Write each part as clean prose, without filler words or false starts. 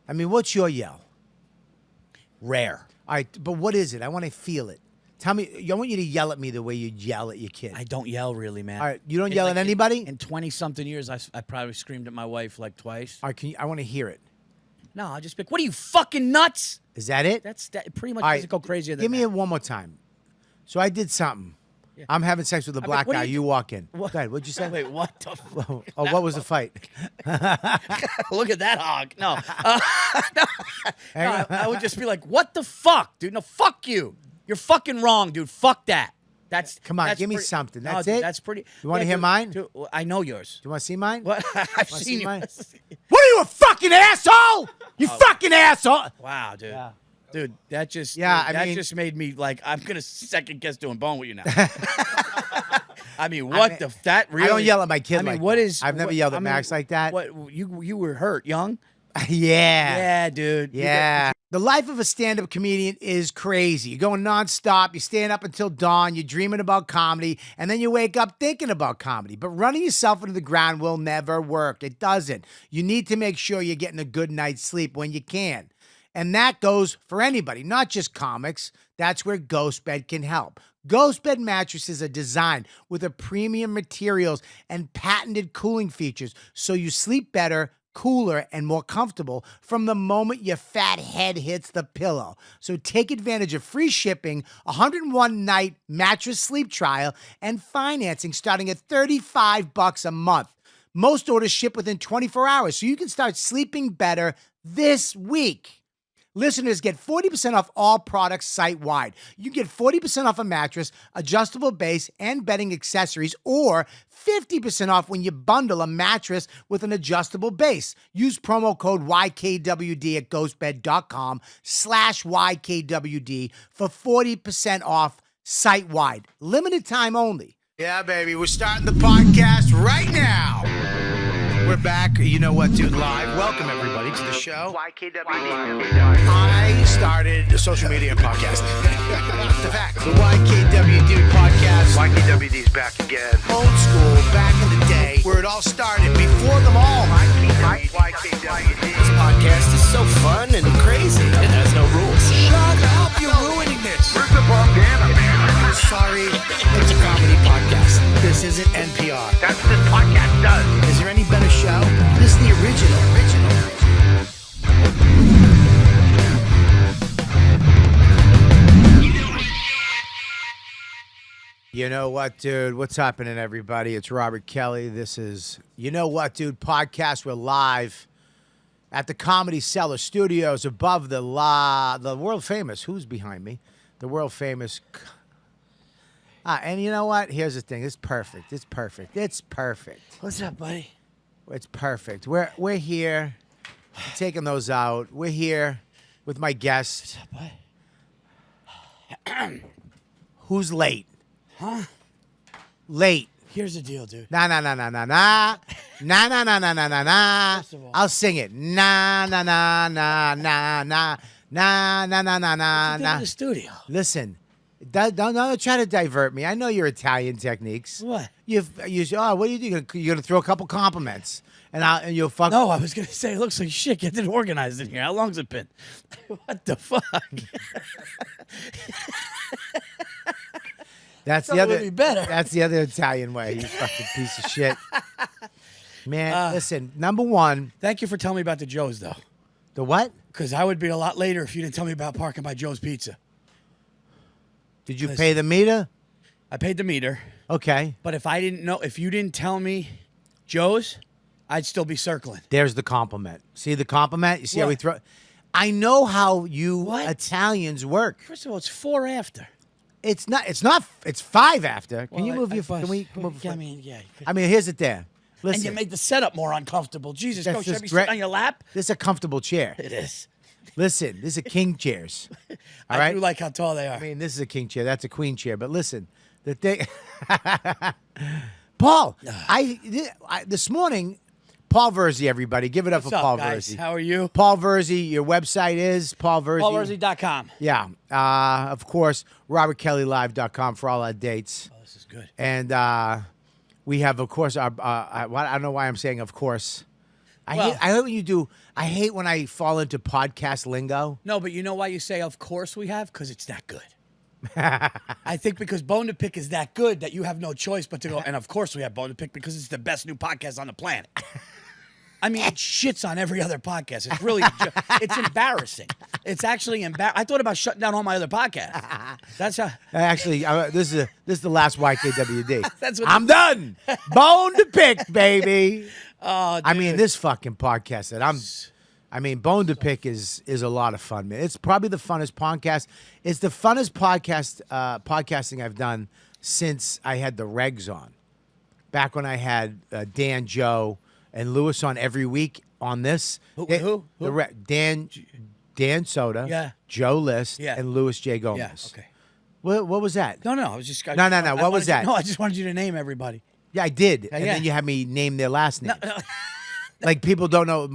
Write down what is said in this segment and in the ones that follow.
I mean, what's your yell? Rare. All right, but what is it? I want to feel it. Tell me. I want you to yell at me the way you yell at your kid. I don't yell really, man. All right, you don't yell at anybody? In 20-something years, I probably screamed at my wife like twice. All right, I want to hear it. No, I'll just be like, what are you, fucking nuts? Is that it? That pretty much All right, doesn't go crazier than give me that. it one more time. So I did something. Yeah. I'm having sex with a black guy. You walk in. What? Go ahead. What'd you say? Wait, what the fuck? Oh, what was the fight? Look at that hog. No. No, I would just be like, what the fuck, dude? No, fuck you. You're fucking wrong, dude. Fuck that. Come on, give me something. That's it? That's pretty. You want to hear mine? Dude, I know yours. Do you want to see mine? What? I've seen mine? yours. What are you, a fucking asshole? You fucking asshole. Wow, dude. Yeah. Dude, that just just made me like, I'm gonna second guess doing bone with you now. I mean, that really? I don't yell at my kid like that. that. I've never yelled at Max like that. What you were hurt young? Yeah. Yeah, dude. Yeah. The life of a stand-up comedian is crazy. You're going nonstop. You're staying up until dawn. You're dreaming about comedy, and then you wake up thinking about comedy. But running yourself into the ground will never work. It doesn't. You need to make sure you're getting a good night's sleep when you can. And that goes for anybody, not just comics. That's where Ghostbed can help. Ghostbed mattresses are designed with a premium materials and patented cooling features, so you sleep better, cooler, and more comfortable from the moment your fat head hits the pillow. So take advantage of free shipping, 101-night mattress sleep trial, and financing starting at $35 a month. Most orders ship within 24 hours, so you can start sleeping better this week. Listeners get 40% off all products site-wide. You get 40% off a mattress, adjustable base, and bedding accessories, or 50% off when you bundle a mattress with an adjustable base. Use promo code YKWD at ghostbed.com/YKWD for 40% off site-wide. Limited time only. Yeah, baby. We're starting the podcast right now. We're back. You know what, dude? Live. Welcome, everybody, to the show. YKWD. I started a social media podcast. The fact. The YKWD podcast. YKWD's back again. Old school, back in the day, where it all started, before them all. YKWD. This podcast is so fun and crazy. It has no rules. Shut up. You're ruining this. Where's the bandana, man? Sorry. It's a comedy podcast. This isn't NPR. That's what this podcast does. Is there any better show? This is the original. You know what, dude? What's happening, everybody? It's Robert Kelly. This is You Know What, Dude podcast. We're live at the Comedy Cellar Studios above the world famous. Who's behind me? The world famous. And you know what? Here's the thing. It's perfect. It's perfect. What's up, buddy? It's perfect. We're here. I'm taking those out. We're here with my guest. What's up, buddy? Who's late? Huh? Late. Here's the deal, dude. Nah. Nah. First of all, I'll sing it. Nah. What's the studio? Listen, don't try to divert me. I know your Italian techniques. What? What do you do? You're gonna throw a couple compliments, and you'll fuck. No, I was gonna say it looks like shit. Get it organized in here. How long's it been? What the fuck? That's Something the other. would be better. That's the other Italian way. You fucking piece of shit. Man, listen. Number one. Thank you for telling me about the Joe's, though. The what? Because I would be a lot later if you didn't tell me about parking by Joe's Pizza. Did you pay the meter? I paid the meter. Okay. But if you didn't tell me Joe's, I'd still be circling. There's the compliment. See the compliment? You see how What? we throw? I know how you What? Italians work. First of all, it's 4 after. It's not. It's 5 after. Can Well, you move your? I Can we move? I mean, yeah. I mean, here's it there. Listen, And you make the setup more uncomfortable. Jesus, That's go, should I just be great. sitting on your lap? this is a comfortable chair. It is. Listen, this is a king chairs. All I right. do like how tall they are. I mean, this is a king chair. That's a queen chair. But listen, the thing, Paul. This morning, Paul Virzi. Everybody, give it up What's for up, Paul guys? Virzi. How are you? Paul Virzi. Your website is Paul Virzi. PaulVirzi.com. Yeah. Of course, RobertKellyLive.com for all our dates. Oh, this is good. And we have, of course, I don't know why I'm saying of course. I hate when you do. I hate when I fall into podcast lingo. No, but you know why you say, of course we have? Because it's that good. I think because Bone to Pick is that good that you have no choice but to go, and of course we have Bone to Pick because it's the best new podcast on the planet. I mean, it shits on every other podcast. It's really, it's embarrassing. It's actually embarrassing. I thought about shutting down all my other podcasts. That's how. Actually, this is the last YKWD. That's what I'm done. Bone to Pick, baby. Oh, dude. I mean, this fucking podcast that Bone to Pick is a lot of fun, man. It's probably the funnest podcast. It's the funnest podcasting I've done since I had the Regs on. Back when I had Dan, Joe, and Lewis on every week on this. Who? Dan Soda, yeah. Joe List, yeah. and Louis J. Gomez. Yeah, okay. What was that? No, I was just... No. What was that? No, I just wanted you to name everybody. Yeah, I did. And yeah. then you had me name their last name. No. Like people don't know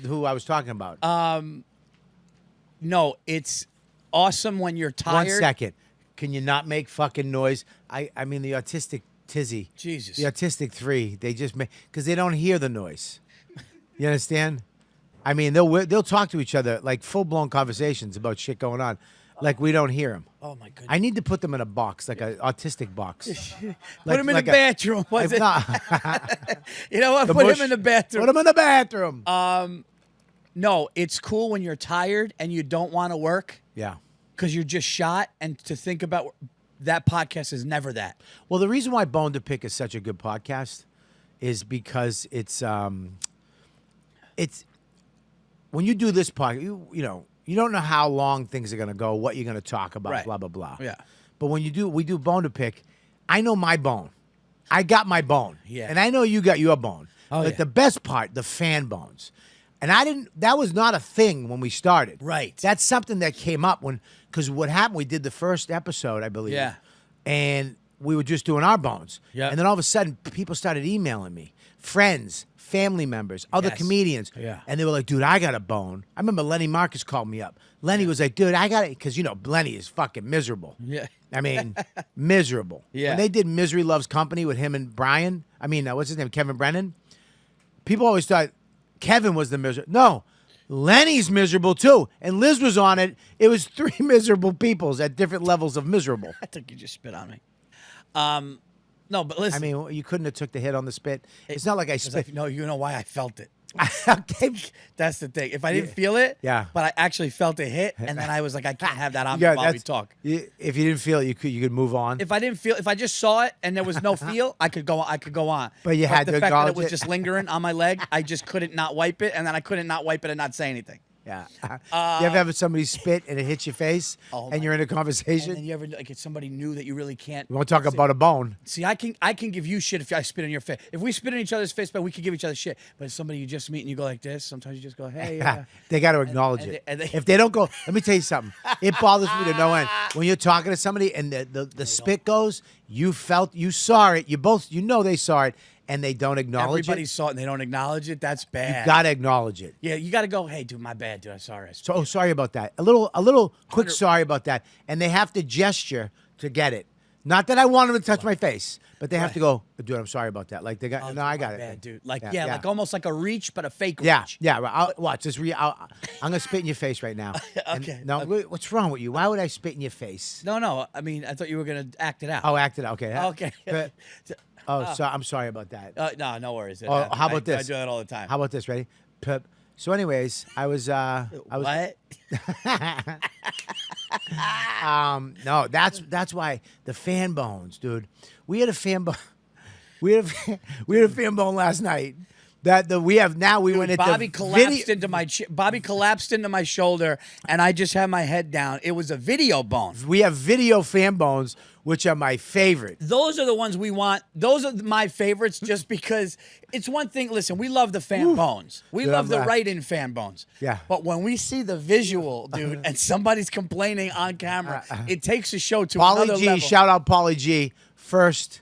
who I was talking about. No, it's awesome when you're tired. 1 second. Can you not make fucking noise? I mean, the autistic Tizzy. Jesus. The autistic 3. They just make... Because they don't hear the noise. You understand? I mean, they'll talk to each other like full-blown conversations about shit going on. Like we don't hear them. Oh, my goodness. I need to put them in a box, like an autistic box. Put them in the bathroom. You know what? Put him in the bathroom. Put them in the bathroom. No, it's cool when you're tired and you don't want to work. Yeah. Because you're just shot. And to think about that podcast is never that. Well, the reason why Bone to Pick is such a good podcast is because it's when you do this podcast, you don't know how long things are going to go, what you're going to talk about, right. blah, blah, blah. Yeah. But when we do Bone to Pick, I know my bone. I got my bone. Yeah. And I know you got your bone. Oh, but yeah. the best part, the fan bones. And that was not a thing when we started. Right. That's something that came up because what happened, we did the first episode, I believe. Yeah. And we were just doing our bones. Yeah. And then all of a sudden, people started emailing me. Friends, family members, other Yes. comedians. Yeah. And they were like, dude, I got a bone. I remember Lenny Marcus called me up. Lenny was like, dude, I got it. Because, Lenny is fucking miserable. Yeah. I mean, miserable. Yeah. When they did Misery Loves Company with him and Brian, what's his name? Kevin Brennan. People always thought Kevin was the miserable. No, Lenny's miserable too. And Liz was on it. It was 3 miserable peoples at different levels of miserable. I think you just spit on me. No, but listen. I mean, you couldn't have took the hit on the spit. It's not like I spit. No, you know why I felt it. Okay. That's the thing. If I didn't feel it, yeah. But I actually felt a hit, and then I was like, I can't have that on Yeah, me while we talk. If you didn't feel it, you could move on. If I just saw it and there was no feel, I could go on. But you had the to fact that acknowledge it was it. just lingering on my leg, I just couldn't not wipe it, and then I couldn't not wipe it and not say anything. Yeah. You ever have somebody spit and it hits your face, and you're in a conversation? And then you ever like it's somebody new that you really can't. We won't talk about a bone. See, I can give you shit if I spit in your face. If we spit in each other's face, but we can give each other shit. But it's somebody you just meet and you go like this. Sometimes you just go, hey. They got to acknowledge it. If they don't go, let me tell you something. It bothers me to no end. When you're talking to somebody and the spit goes, you saw it. You both, they saw it, and they don't acknowledge Everybody it. saw it and they don't acknowledge it. That's bad. You got to acknowledge it. Yeah, you got to go, hey, dude, my bad, dude. I'm sorry. So, sorry about that. A little quick sorry about that. And they have to gesture to get it. Not that I want them to touch my face, but they have to go, dude, I'm sorry about that. Like they got, no, I got it. Bad, dude. Like, like almost like a reach, but a fake Yeah, reach. yeah. Watch this. I'm gonna spit in your face right now. Okay. No, what's wrong with you? Why would I spit in your face? No. I mean, I thought you were gonna act it out. Oh, act it out. Okay. Okay. So I'm sorry about that. No worries. Oh, how about this? I do that all the time. How about this? Ready? Pip. So, anyways, I was. What? No, that's why the fan bones, dude. We had a fan bone. We had a fan bone last night. We went into Bobby collapsed into my shoulder, and I just had my head down. It was a video bone. We have video fan bones, which are my favorite. Those are the ones we want. Those are my favorites, just because it's one thing. Listen, we love the fan bones. We love the write-in fan bones. Yeah. But when we see the visual, dude, and somebody's complaining on camera, it takes the show to another Paulie G, level. shout out Paulie G, first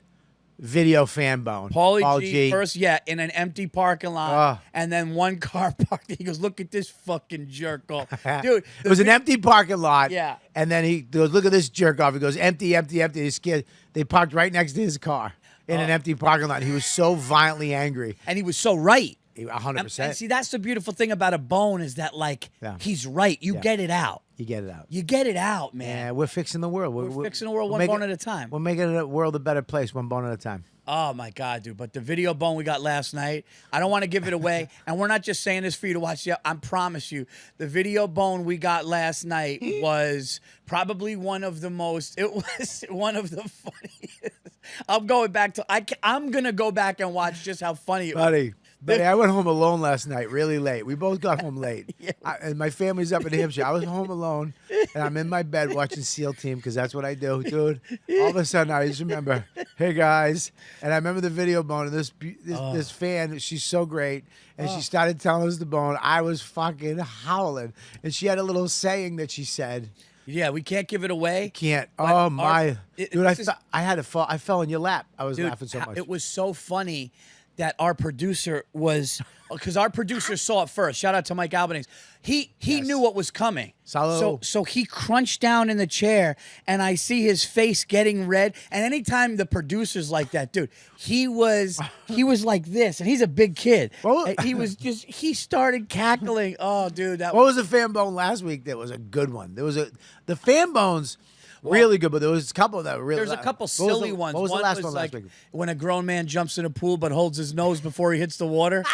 video fan bone. Paulie G first, in an empty parking lot, and then one car parked. He goes, "Look at this fucking jerk off, dude." It was an empty parking lot. Yeah. And then he goes, "Look at this jerk off." He goes, "Empty, empty, empty." He's scared. They parked right next to his car in an empty parking lot. He was so violently angry. And he was so right. 100%. And see, that's the beautiful thing about a Bone is that, like, Yeah. he's right. You Yeah. get it out. You get it out. You get it out, man. Yeah, we're fixing the world. We're fixing the world we're one bone at a time. We're making the world a better place one bone at a time. Oh my God, dude! But the video Bone we got last night, I don't want to give it away, and we're not just saying this for you to watch. I promise you, the video Bone we got last night was probably one of the most. It was one of the funniest. I'm going back to. I'm gonna go back and watch just how funny it was. Buddy, I went home alone last night, really late. We both got home late. And my family's up in Hampshire. I was home alone, and I'm in my bed watching SEAL Team because that's what I do, dude. All of a sudden, I just remember, hey, guys. And I remember the video Bone, and this fan, she's so great. And she started telling us the Bone. I was fucking howling. And she had a little saying that she said. Yeah, we can't give it away. Can't. But Oh, my. Dude, I had to fall. I fell in your lap. I was laughing so much. It was so funny that our producer was, because our producer saw it first. Shout out to Mike Albanese. He knew what was coming. So he crunched down in the chair, and I see his face getting red. And anytime the producer's like that, dude, he was like this, and he's a big kid. He started cackling. Oh, dude, what was the fan bone last week? That was a good one. The fan bones. Really good, but there was a couple that were really. There's a couple silly ones. What was the last one like last week? When a grown man jumps in a pool but holds his nose before he hits the water.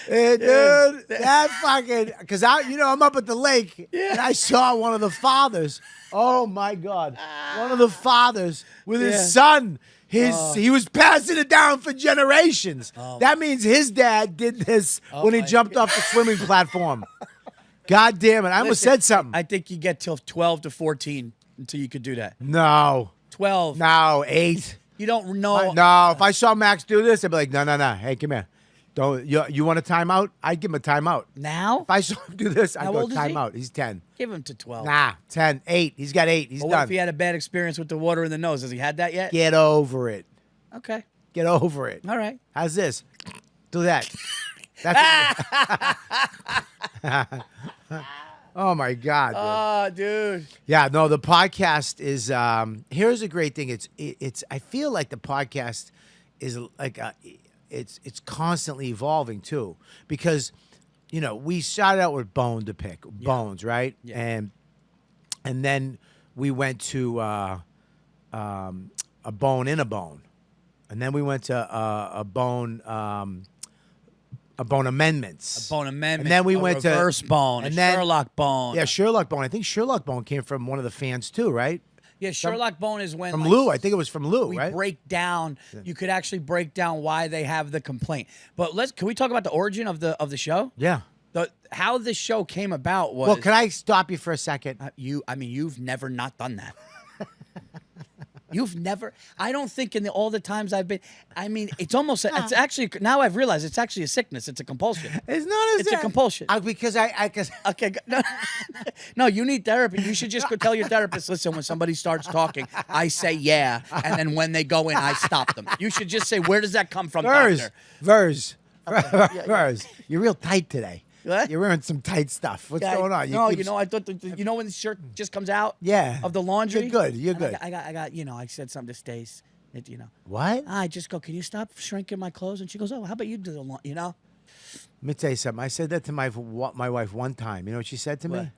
Hey, dude, that fucking, because I'm up at the lake and I saw one of the fathers. Oh my God, one of the fathers with his son. He was passing it down for generations. That means his dad did this when he jumped off the swimming platform. God damn it! I almost said something. I think you get till 12 to 14 until you could do that. No. 12. No, 8. You don't know. No, if I saw Max do this, I'd be like, no. Hey, come here. Don't you want a timeout? I'd give him a timeout. Now? If I saw him do this, I'd How go old is he? timeout. He's 10. Give him to 12. Nah, 10, 8. He's got 8. He's But done. what if he had a bad experience with the water in the nose? Has he had that yet? Get over it. Okay. Get over it. All right. How's this? Do that. That's oh my God. Dude. Oh, dude. Yeah, no, the podcast is here's a great thing. It's I feel like the podcast is like it's constantly evolving too, because we started out with bones, right? Yeah. And then we went to a bone in a bone. And then we went to a bone amendments. A bone amendment. And then we a went reverse to bone. and A then- Sherlock bone. Yeah, Sherlock bone. I think Sherlock bone came from one of the fans too, right? Yeah, Sherlock bone is when From like, Lou. I think it was from Lou, we right? break down. You could actually break down why they have the complaint. But can we talk about the origin of the show? Yeah. How the show came about was. Well, can I stop you for a second? You've never not done that. You've never. I don't think all the times I've been. I mean, it's almost. It's actually now I've realized it's actually a sickness. It's a compulsion. It's not. It's a compulsion. Because Okay. No, you need therapy. You should just go tell your therapist. Listen, when somebody starts talking, I say yeah, and then when they go in, I stop them. You should just say, "Where does that come from, doctor?" Vers. You're real tight today. What? You're wearing some tight stuff. What's going on? I thought when the shirt just comes out. Yeah. Of the laundry. You're good. You're good. I got. I said something to Stace. What? I just go, can you stop shrinking my clothes? And she goes, oh, how about you do the laundry? Let me tell you something. I said that to my wife one time. You know what she said to What? me?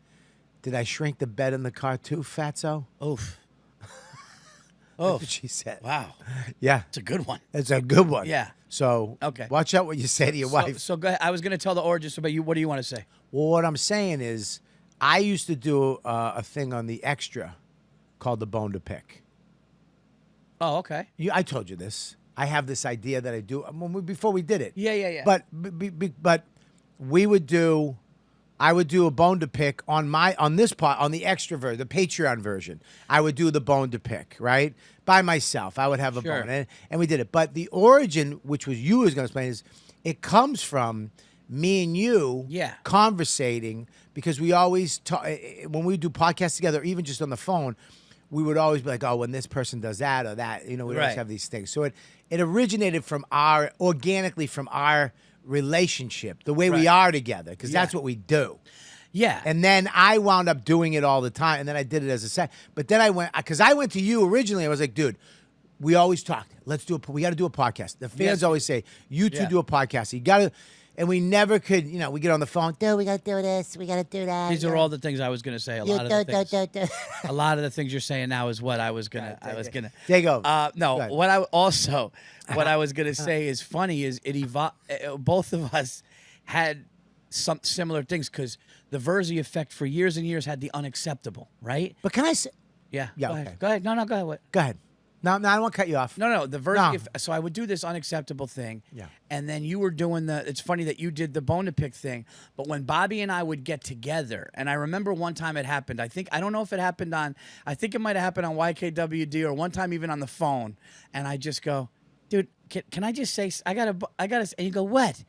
Did I shrink the bed in the car too, fatso? Oof. That's what she said. Wow. Yeah. It's a good one. It's a good one. Yeah. So Okay. watch out what you say to your wife. So go ahead. I was going to tell the origin. So, but what do you want to say? Well, what I'm saying is I used to do a thing on the Extra called the Bone to Pick. Oh, okay. I told you this. I have this idea that I do before we did it. Yeah. But we would do. I would do a bone to pick on this part on the extra version, the Patreon version. I would do the bone to pick, right? By myself. I would have a Sure. bone. And we did it. But the origin, which was you was going to explain, is it comes from me and you conversating, because we always talk when we do podcasts together, even just on the phone, we would always be like, oh, when this person does that or that, we always have these things. So it originated organically from our relationship, the way we are together, because that's what we do. Yeah. And then I wound up doing it all the time, and then I did it as a set. But then I went to you originally. I was like, dude, we always talked. We got to do a podcast. The fans Yes. always say, "You two Yeah. do a podcast. You got to," and we never could. We get on the phone. Dude, we got to do this. We got to do that. These are all the things I was going to say. A lot of the things you're saying now is what I was gonna. Take over. No, Go ahead. what I was gonna say is funny is it evolved. Both of us had some similar things because the Virzi effect for years and years had the unacceptable, right? But can I say? Yeah. Yeah, Go okay. ahead. Go ahead. No, go ahead. What? Go ahead. No, I don't want to cut you off. No, the Virzi. No. So I would do this unacceptable thing. Yeah. And then you were doing it's funny that you did the bone to pick thing, but when Bobby and I would get together, and I remember one time it happened, I don't know if it happened I think it might have happened on YKWD or one time even on the phone, and I just go, dude, can I just say, I gotta, and you go, what?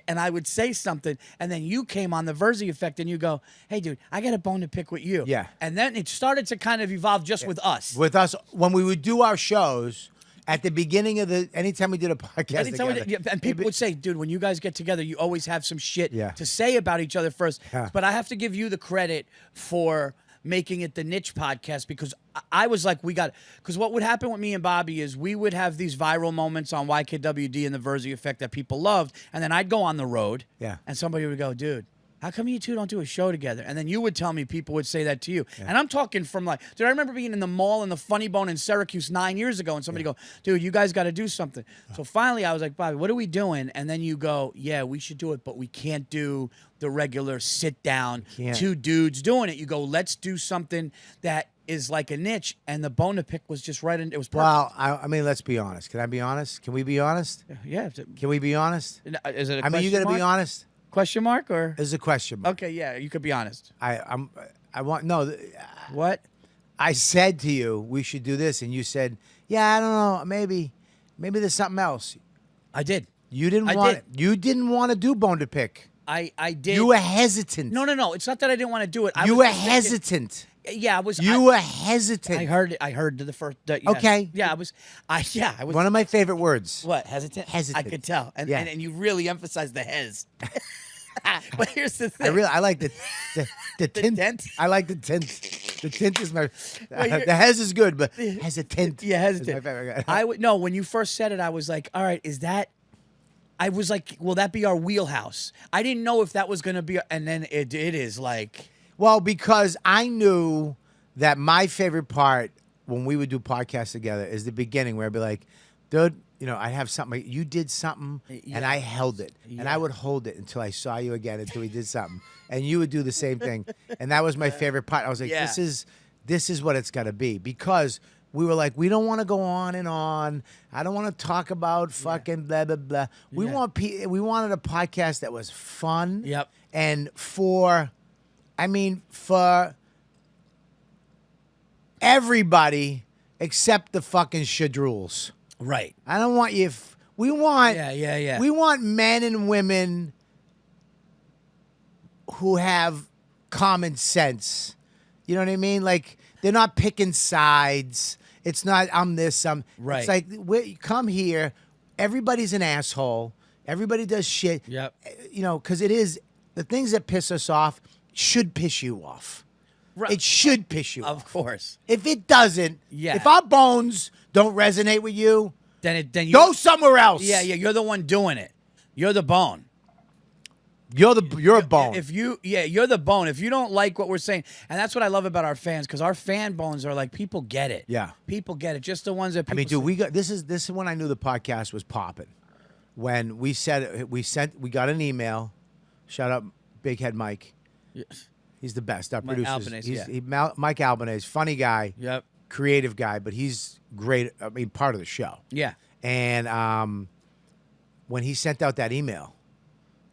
And I would say something, and then you came on the Virzi effect, and you go, hey, dude, I got a bone to pick with you. Yeah. And then it started to kind of evolve just with us. With us, when we would do our shows at the beginning of anytime we did a podcast Anytime together, and people would say, dude, when you guys get together, you always have some shit Yeah. to say about each other first. Yeah. But I have to give you the credit for making it the niche podcast because I was like, because what would happen with me and Bobby is we would have these viral moments on YKWD and the Virzi effect that people loved. And then I'd go on the road. Yeah. And somebody would go, dude, how come you two don't do a show together? And then you would tell me people would say that to you. Yeah. And I'm talking from dude, I remember being in the mall in the Funny Bone in Syracuse 9 years ago and somebody go, dude, you guys got to do something. So finally I was like, Bobby, what are we doing? And then you go, yeah, we should do it, but we can't do the regular sit down, two dudes doing it. You go, let's do something that is like a niche. And the bone to pick was just right in, it was perfect. Well, I mean, let's be honest. Can I be honest? Can we be honest? Yeah. Can we be honest? Is it a I mean, you got to be honest. Question mark or? It's a question mark. Okay, yeah, you could be honest. I want no. What? I said to you we should do this, and you said, "Yeah, I don't know, maybe there's something else." I did. You didn't want it. You didn't want to do bone to pick. I did. You were hesitant. No. It's not that I didn't want to do it. You were hesitant. Yeah, I was. You were hesitant. I heard it. I heard the first. Yes. Okay. Yeah, I was. I was. One of my favorite words. What, hesitant? Hesitant. I could tell, and Yeah. and you really emphasized the hes. But here's the thing. I like the tint. dent? I like the tint. The tint is my. Well, the hes is good, but hesitant. Yeah, is hesitant. my favorite. I would no. When you first said it, I was like, all right, is that? I was like, will that be our wheelhouse? I didn't know if that was going to be, and then it is like. Well, because I knew that my favorite part when we would do podcasts together is the beginning where I'd be like, dude, I'd have something. You did something, and I held it. And I would hold it until I saw you again, until we did something. And you would do the same thing. And that was my favorite part. I was like, this is what it's got to be. Because we were like, we don't want to go on and on. I don't want to talk about fucking blah, blah, blah. We wanted a podcast that was fun. Yep. And for everybody except the fucking shadrules. Right. I don't want you. We want. Yeah. We want men and women who have common sense. You know what I mean? Like they're not picking sides. It's not I'm this, I'm. Right. It's like come here. Everybody's an asshole. Everybody does shit. Yep. Because it is the things that piss us off should piss you off. Right. It should piss you off. Of course. If it doesn't, if our bones don't resonate with you, then you go somewhere else. Yeah. You're the one doing it. You're the bone. You're a bone. You're the bone. If you don't like what we're saying, and that's what I love about our fans, because our fan bones are like people get it. Yeah, people get it. Just the ones that people dude, this is when I knew the podcast was popping. When we got an email. Shout out Big Head Mike. Yes. He's the best. Our Mike producer. Albanese, Mike Albanese, funny guy. Yep. Creative guy, but he's great. I mean, part of the show. Yeah. And when he sent out that email,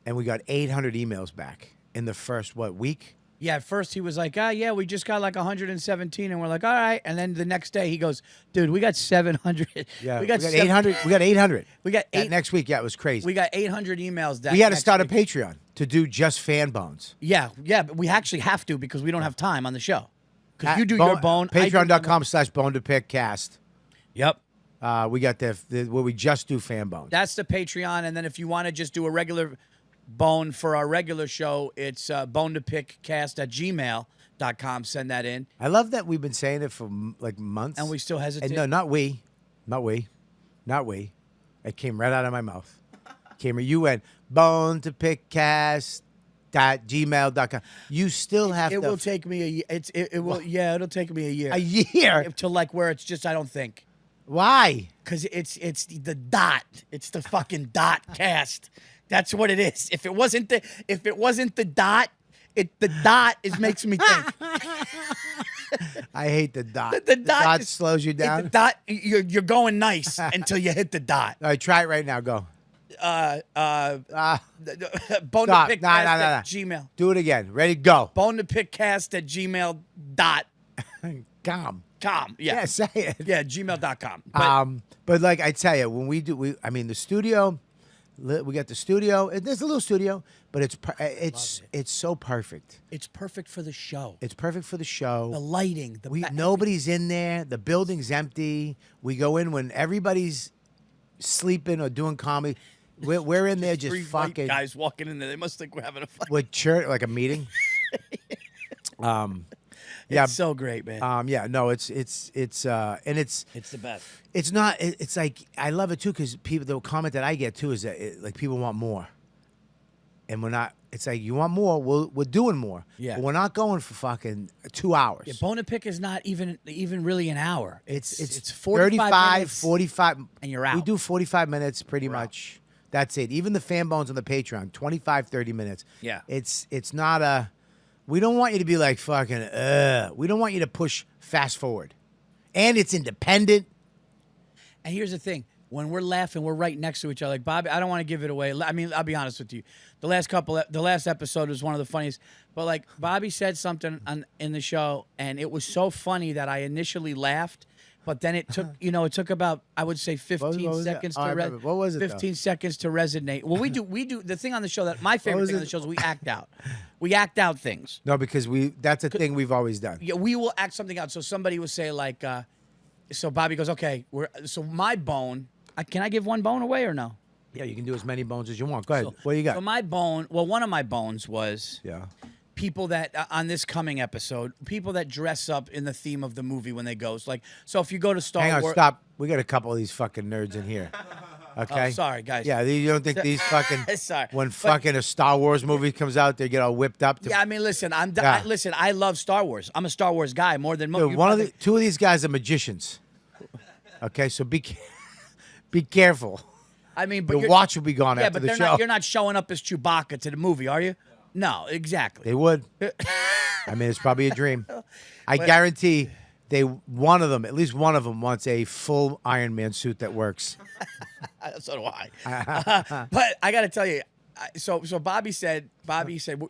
and we got 800 emails back in the first week? Yeah, at first he was like, we just got like 117, and we're like, all right. And then the next day he goes, dude, we got 700. Yeah, we got 800. We got 800. We got that next week. Yeah, it was crazy. We got 800 emails. We had to start a Patreon to do just fan bones. Yeah, but we actually have to because we don't have time on the show. Because you do your bone. Patreon.com/bone2pickcast. Yep. We got where we just do fan bones. That's the Patreon, and then if you want to just do a regular bone for our regular show, it's bone2pickcast@gmail.com. Send that in. I love that we've been saying it for like months. And we still hesitate. And no, not we. Not we. Not we. It came right out of my mouth. You went bonetopickcast.gmail.com. You still have It to. will take me a year. It will. Yeah, it'll take me a year. A year? To like where it's just I don't think. Why? Because it's the dot. It's the fucking dot cast. That's what it is. If it wasn't the dot, the dot makes me think. I hate the dot. The dot slows you down. The dot, you're going nice until you hit the dot. All right, try it right now. Go. Bonetopickcast at Gmail. Do it again. Ready? Go. Bonetopickcast at Gmail dot Com. Yeah, say it. Yeah, gmail.com. But like I tell you, when the studio, we got the studio. There's a little studio, but it's so perfect. It's perfect for the show. It's perfect for the show. The lighting. Nobody's in there. The building's empty. We go in when everybody's sleeping or doing comedy. We're in there just three fucking white guys walking in there. They must think we're having a fight. with church, like a meeting. It's so great, man. No, it's and it's the best. It's not. It's like I love it too because people. The comment that I get too is that like people want more, and we're not. It's like you want more. We're doing more. Yeah. But we're not going for fucking 2 hours. Yeah, Bone to Pick is not even really an hour. It's 35, minutes, 45, and you're out. We do 45 minutes pretty much. That's it. Even the fan bones on the Patreon, 25, 30 minutes. Yeah. It's not a. We don't want you to be like fucking. We don't want you to push fast forward, and it's independent. And here's the thing: when we're laughing, we're right next to each other. Like Bobby, I don't want to give it away. I mean, I'll be honest with you. The last episode was one of the funniest. But like Bobby said something in the show, and it was so funny that I initially laughed. But then it took about, I would say, 15 seconds to what was it? 15 seconds to resonate. Well, we do the thing on the show that my favorite thing on the show is we act out. We act out things. No, because that's a thing we've always done. Yeah, we will act something out. So somebody will say like, so Bobby goes, okay, so my bone. Can I give one bone away or no? Yeah, you can do as many bones as you want. Go ahead. What do you got? So my bone. Well, one of my bones was Yeah. people that on this coming episode, people that dress up in the theme of the movie when they go. So if you go to Star Hang on, Wars, stop. We got a couple of these fucking nerds in here. Okay. Oh, sorry, guys. Yeah, you don't think these fucking Sorry. when But- fucking a Star Wars movie comes out, they get all whipped up. Yeah, I mean, listen, Yeah. listen. I love Star Wars. I'm a Star Wars guy more than most. Dude, two of these guys are magicians. Okay, so be careful. I mean, but Your watch will be gone yeah, after but the show. you're not showing up as Chewbacca to the movie, are you? No, exactly. They would. I mean, it's probably a dream. I guarantee at least one of them wants a full Iron Man suit that works. So do I. But I got to tell you, so Bobby said,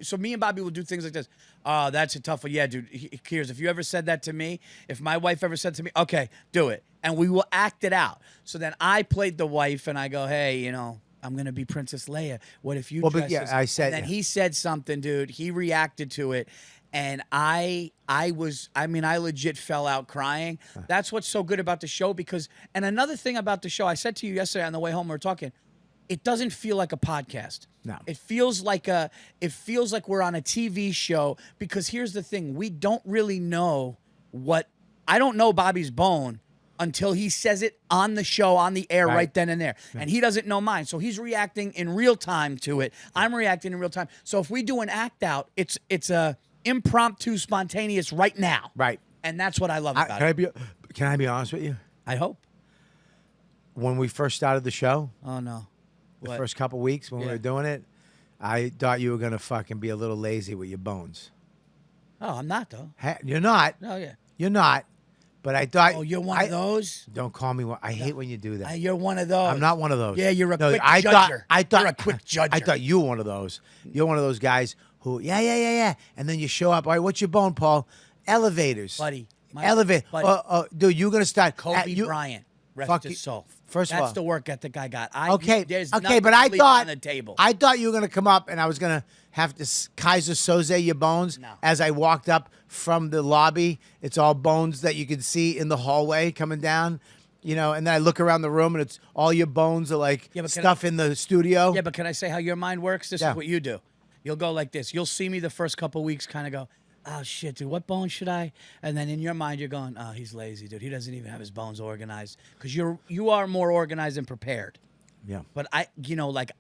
so me and Bobby will do things like this. Oh, that's a tough one. Yeah, dude. Here's, if you ever said that to me, if my wife ever said to me, okay, do it. And we will act it out. So then I played the wife and I go, hey, I'm going to be Princess Leia. What if you dress as... I said... And then he said something, dude. He reacted to it. And I legit fell out crying. That's what's so good about the show because... And another thing about the show, I said to you yesterday on the way home, we were talking, it doesn't feel like a podcast. No. It feels like we're on a TV show because here's the thing. We don't really know I don't know Bobby's bone until he says it on the show, on the air, right then and there. Yeah. And he doesn't know mine. So he's reacting in real time to it. I'm reacting in real time. So if we do an act out, it's a impromptu, spontaneous right now. Right. And that's what I love about it. Can I be honest with you? I hope. When we first started the show, oh no, the first couple weeks when we were doing it, I thought you were going to fucking be a little lazy with your bones. Oh, I'm not though. You're not. Oh yeah. You're not. But I thought... Oh, you're one of those? Don't call me one. I hate when you do that. You're one of those. I'm not one of those. Yeah, you're a quick judger. You're a quick judger. I thought you were one of those. You're one of those guys who, yeah. And then you show up. All right, what's your bone, Paul? Elevators. Buddy. Elevator. Dude, you're going to start... Kobe Bryant. Rest his soul. First of all... That's the work ethic I got. There's nothing but I thought... on the table. I thought you were going to come up and I was going to have to Kaiser Soze your bones. No. As I walked up from the lobby. It's all bones that you can see in the hallway coming down. And then I look around the room and it's all your bones are like stuff in the studio. Yeah, but can I say how your mind works? This is what you do. You'll go like this. You'll see me the first couple weeks kind of go, oh shit, dude, what bone should I? And then in your mind, you're going, oh, he's lazy, dude. He doesn't even have his bones organized because you are more organized and prepared. Yeah. But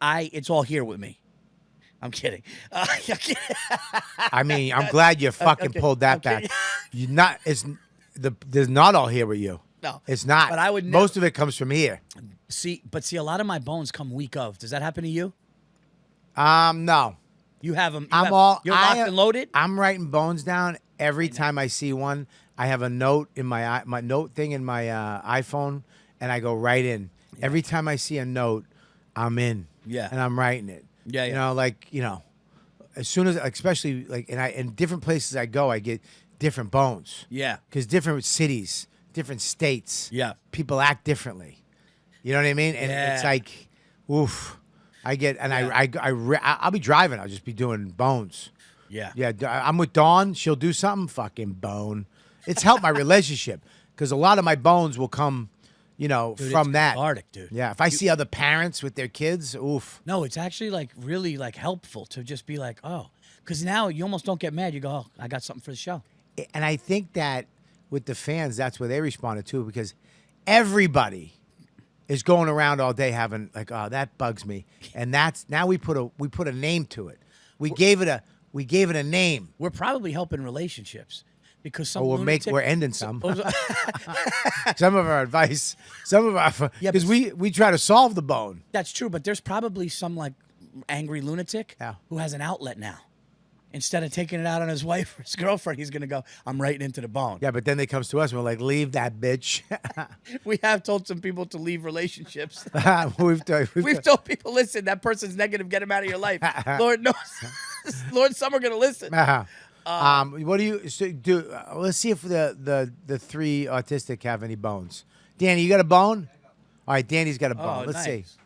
it's all here with me. I'm kidding. I mean, I'm glad you fucking Okay, pulled that okay. back. There's not all here with you. No, It's not. But I would most of it comes from here. see, a lot of my bones come week of. Does that happen to you? No. You have them. You're locked and loaded. I'm writing bones down every time I see one. I have a note in my note thing in my iPhone, and I go right in. Every time I see a note, I'm in. Yeah. And I'm writing it. Yeah, You yeah. know, as soon as, especially like, in different places I go, I get different bones. Yeah. Because different cities, different states, Yeah. people act differently. You know what I mean? And it's Yeah. like, oof. I get, and Yeah. I'll be driving. I'll just be doing bones. Yeah. Yeah, I'm with Dawn. She'll do something, fucking bone. It's helped my relationship because a lot of my bones will come, Dude, from it's that. cathartic, dude. Yeah, if I see other parents with their kids, oof. No, it's actually like really like helpful to just be like, oh, because now you almost don't get mad. You go, oh, I got something for the show. And I think that with the fans, that's where they responded to because everybody is going around all day having like, oh, that bugs me, and that's now we put a name to it. We gave it a name. We're probably helping relationships because some We're ending some. Oh, Some of our advice, Yeah, because but- we try to solve the bone. That's true, but there's probably some like angry lunatic Yeah. who has an outlet now. Instead of taking it out on his wife or his girlfriend, he's gonna go, I'm writing into the bone. Yeah, but then they comes to us and we're like, leave that bitch. We have told some people to leave relationships. we've We've told people, listen, that person's negative, get him out of your life. Lord knows, Lord, some are gonna listen. What do you do? Let's see if the three autistic have any bones. Danny, you got a bone? All right, Danny's got a bone. Oh, Let's see. nice.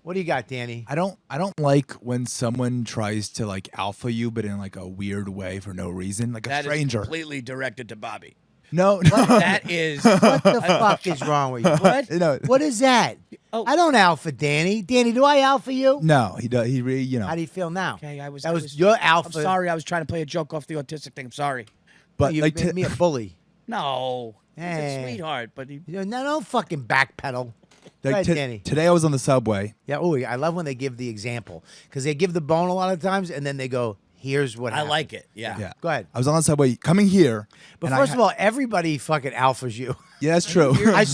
What do you got, Danny? I don't like when someone tries to like alpha you, but in like a weird way for no reason, like a That is stranger. completely directed to Bobby. No, That is What the fuck is wrong with you? What? no, What is that? Oh. I don't alpha Danny. Danny, do I alpha you? no. He does. He really, How do you feel now? Okay, That I was your alpha. I'm sorry, I was trying to play a joke off the autistic thing. I'm sorry. But You like made me a bully. No. He's Hey. a sweetheart, but he No, don't fucking backpedal. Go ahead, Danny. today I was on the subway. Yeah. Oh, I love when they give the example because they give the bone a lot of times, and then they go, "Here's what." I happened." like it. Yeah. Yeah, Go ahead. I was on the subway coming here. But and first of all, everybody fucking alphas you. yeah, that's true. I-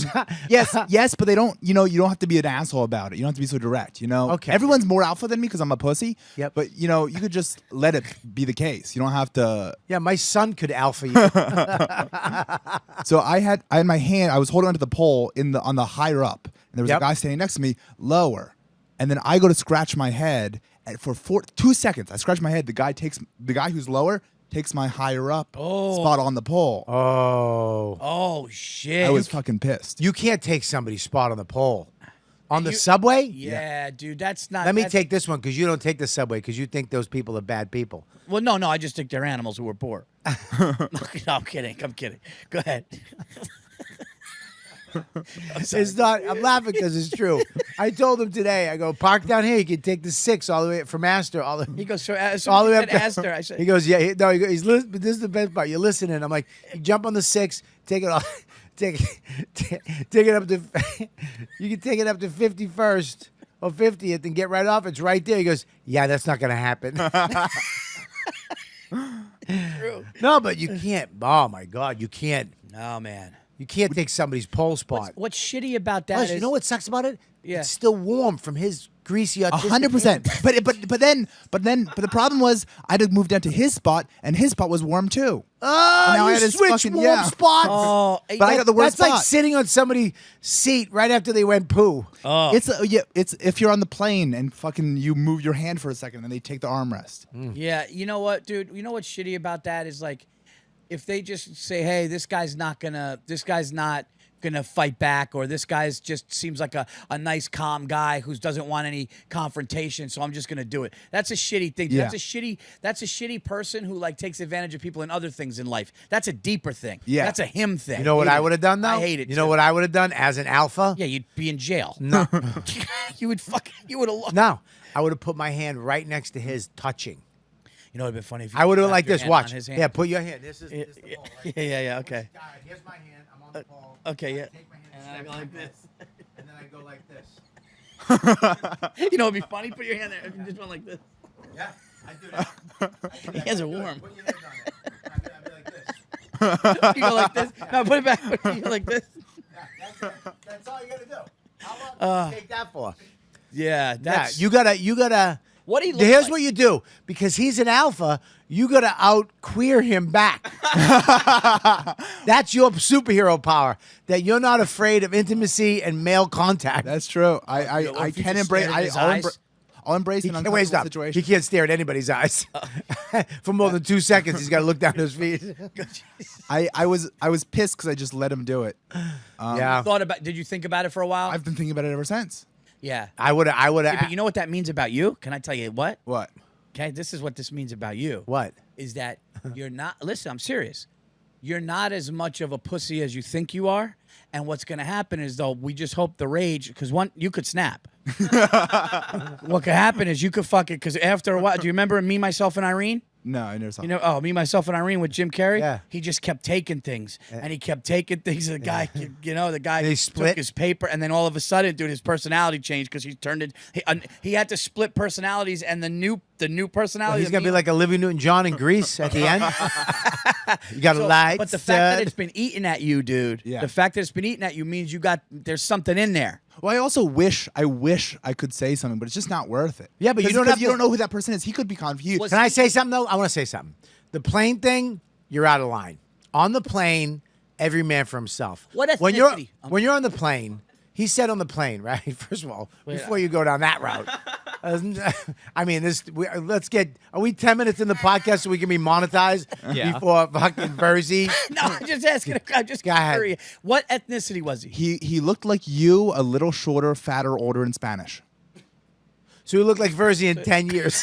yes, but they don't. You don't have to be an asshole about it. You don't have to be so direct. Okay. Everyone's more alpha than me because I'm a pussy. Yep. But you could just let it be the case. You don't have to. Yeah, my son could alpha you. So I had my hand. I was holding onto the pole on the higher up, and there was Yep. a guy standing next to me lower, and then I go to scratch my head, and for 2 seconds I scratch my head. The guy who's lower takes my higher up spot on the pole. Oh shit. I was fucking pissed. You can't take somebody's spot on the pole. On the You- subway? Yeah, dude, that's not. Let me that's- take this one because you don't take the subway because you think those people are bad people. Well, no, I just think they're animals who are poor. No, I'm kidding. Go ahead. It's not. I'm laughing because it's true. I told him today. I go park down here. You can take the 6 all the way from Astor. All the He goes, so all the way said up to Astor. I said, He goes, yeah. No, he's listening. But this is the best part. You're listening. I'm like, you jump on the 6, take it off, take it up to. You can take it up to 51st or 50th and get right off. It's right there. He goes, yeah, that's not gonna happen. true. No, but you can't. Oh my God, you can't. No, man. You can't take somebody's pole spot. What's shitty about that Plus, is you know what sucks about it? Yeah. It's still warm from his greasy autistic 100%. hand. But the problem was I had to move down to his spot, and his spot was warm too. Oh, Now I you had to switch fucking- warm yeah. spots. Oh, But I got the worst That's like spot. sitting on somebody's seat right after they went poo. Oh. It's if you're on the plane and fucking you move your hand for a second, and then they take the armrest. Yeah, you know what, dude? You know what's shitty about that is like, if they just say, "Hey, this guy's not gonna fight back," or "This guy's just seems like a nice, calm guy who doesn't want any confrontation, so I'm just gonna do it." That's a shitty thing. Yeah. That's a shitty person who like takes advantage of people in other things in life. That's a deeper thing. Yeah. That's a him thing. You know what Hate I it. would have done though? I hate it. You know too. what I would have done as an alpha? Yeah, you'd be in jail. No, You would have. no. I would have put my hand right next to his, touching. You know, it'd been funny if you I would have slapped like your this. hand Watch. on his hand. Yeah, put your hand. This is the pole. Right? Yeah. Okay. All right, here's my hand. I'm on the pole. Okay. Yeah. I take my hand And then I go like this. and then I go like this. You know, it'd be funny. Put your hand there. If you just went like this. Yeah, I do that. Your hands are warm. Put your hand on it. I'd be like this. You go like this. No, put it back. You go like this. Yeah, that's all you gotta do. How long do you take that for? Yeah. That's You gotta. what he. Here's Like. what you do, because he's an alpha. You gotta out queer him back. That's your superhero power. That you're not afraid of intimacy and male contact. That's true. You know, what I if you can just embrace. stared in his I'll eyes? I'll embrace He an can't, uncomfortable wait, stop. situation. He can't stare at anybody's eyes for more than 2 seconds. He's got to look down at his feet. I was pissed because I just let him do it. Yeah, Did you think about it for a while? I've been thinking about it ever since. Yeah. I would Yeah, but have. you know what that means about you? Can I tell you what? What? Okay, this is what this means about you. What? Is that you're not, listen, I'm serious. You're not as much of a pussy as you think you are. And what's going to happen is, though, we just hope the rage, because you could snap. What could happen is you could fuck it, because after a while, do you remember Me, Myself, and Irene? No, I never saw. You know, Me, Myself, and Irene with Jim Carrey? Yeah. He just kept taking things, and he kept taking things. The guy, the guy They took split? his paper, and then all of a sudden, dude, his personality changed because he turned it. He had to split personalities, and the new personality. He's gonna be like Olivia Newton-John in Grease at the end. You got a light. But the fact that it's been eating at you, dude. Yeah. The fact that it's been eating at you means there's something in there. Well, I also wish I could say something, but it's just not worth it. Yeah, but you 'Cause don't have you to- don't know who that person is. He could be confused. Was- Can I say something though? I want to say something. The plane thing, you're out of line. On the plane, every man for himself. What when ethnicity? you're on the plane, he said on the plane, right? First of all, before you go down that route, I mean, Are we 10 minutes in the podcast so we can be monetized before fucking Virzi? No, I'm just asking. I'm just Go ahead. curious. What ethnicity was he? He looked like you, a little shorter, fatter, older in Spanish. So he looked like Virzi in 10 years.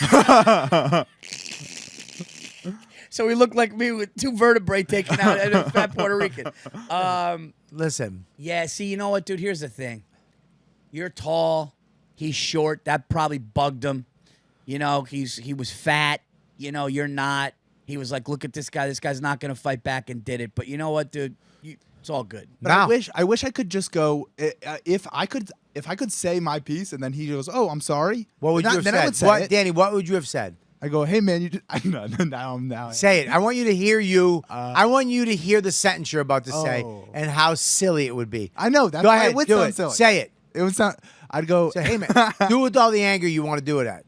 So he looked like me with 2 vertebrae taken out and a fat Puerto Rican. Listen, Yeah, see, you know what, dude? Here's the thing. You're tall. He's short. That probably bugged him. You know, he was fat. You know, you're not. He was like, look at this guy. This guy's not going to fight back, and did it. But you know what, dude? It's all good. But No. I wish I could just go if I could say my piece and then he goes, "Oh, I'm sorry." what would then you have then said? I would say it. Danny, what would you have said? I go, "Hey man, you just, now Say it. I want you to hear you. I want you to hear the sentence you're about to say Oh. and how silly it would be. I know that's Go why ahead. it would do sound it. silly. Say it. It would sound. I'd go. Say, hey man, do it with all the anger you want to do it at.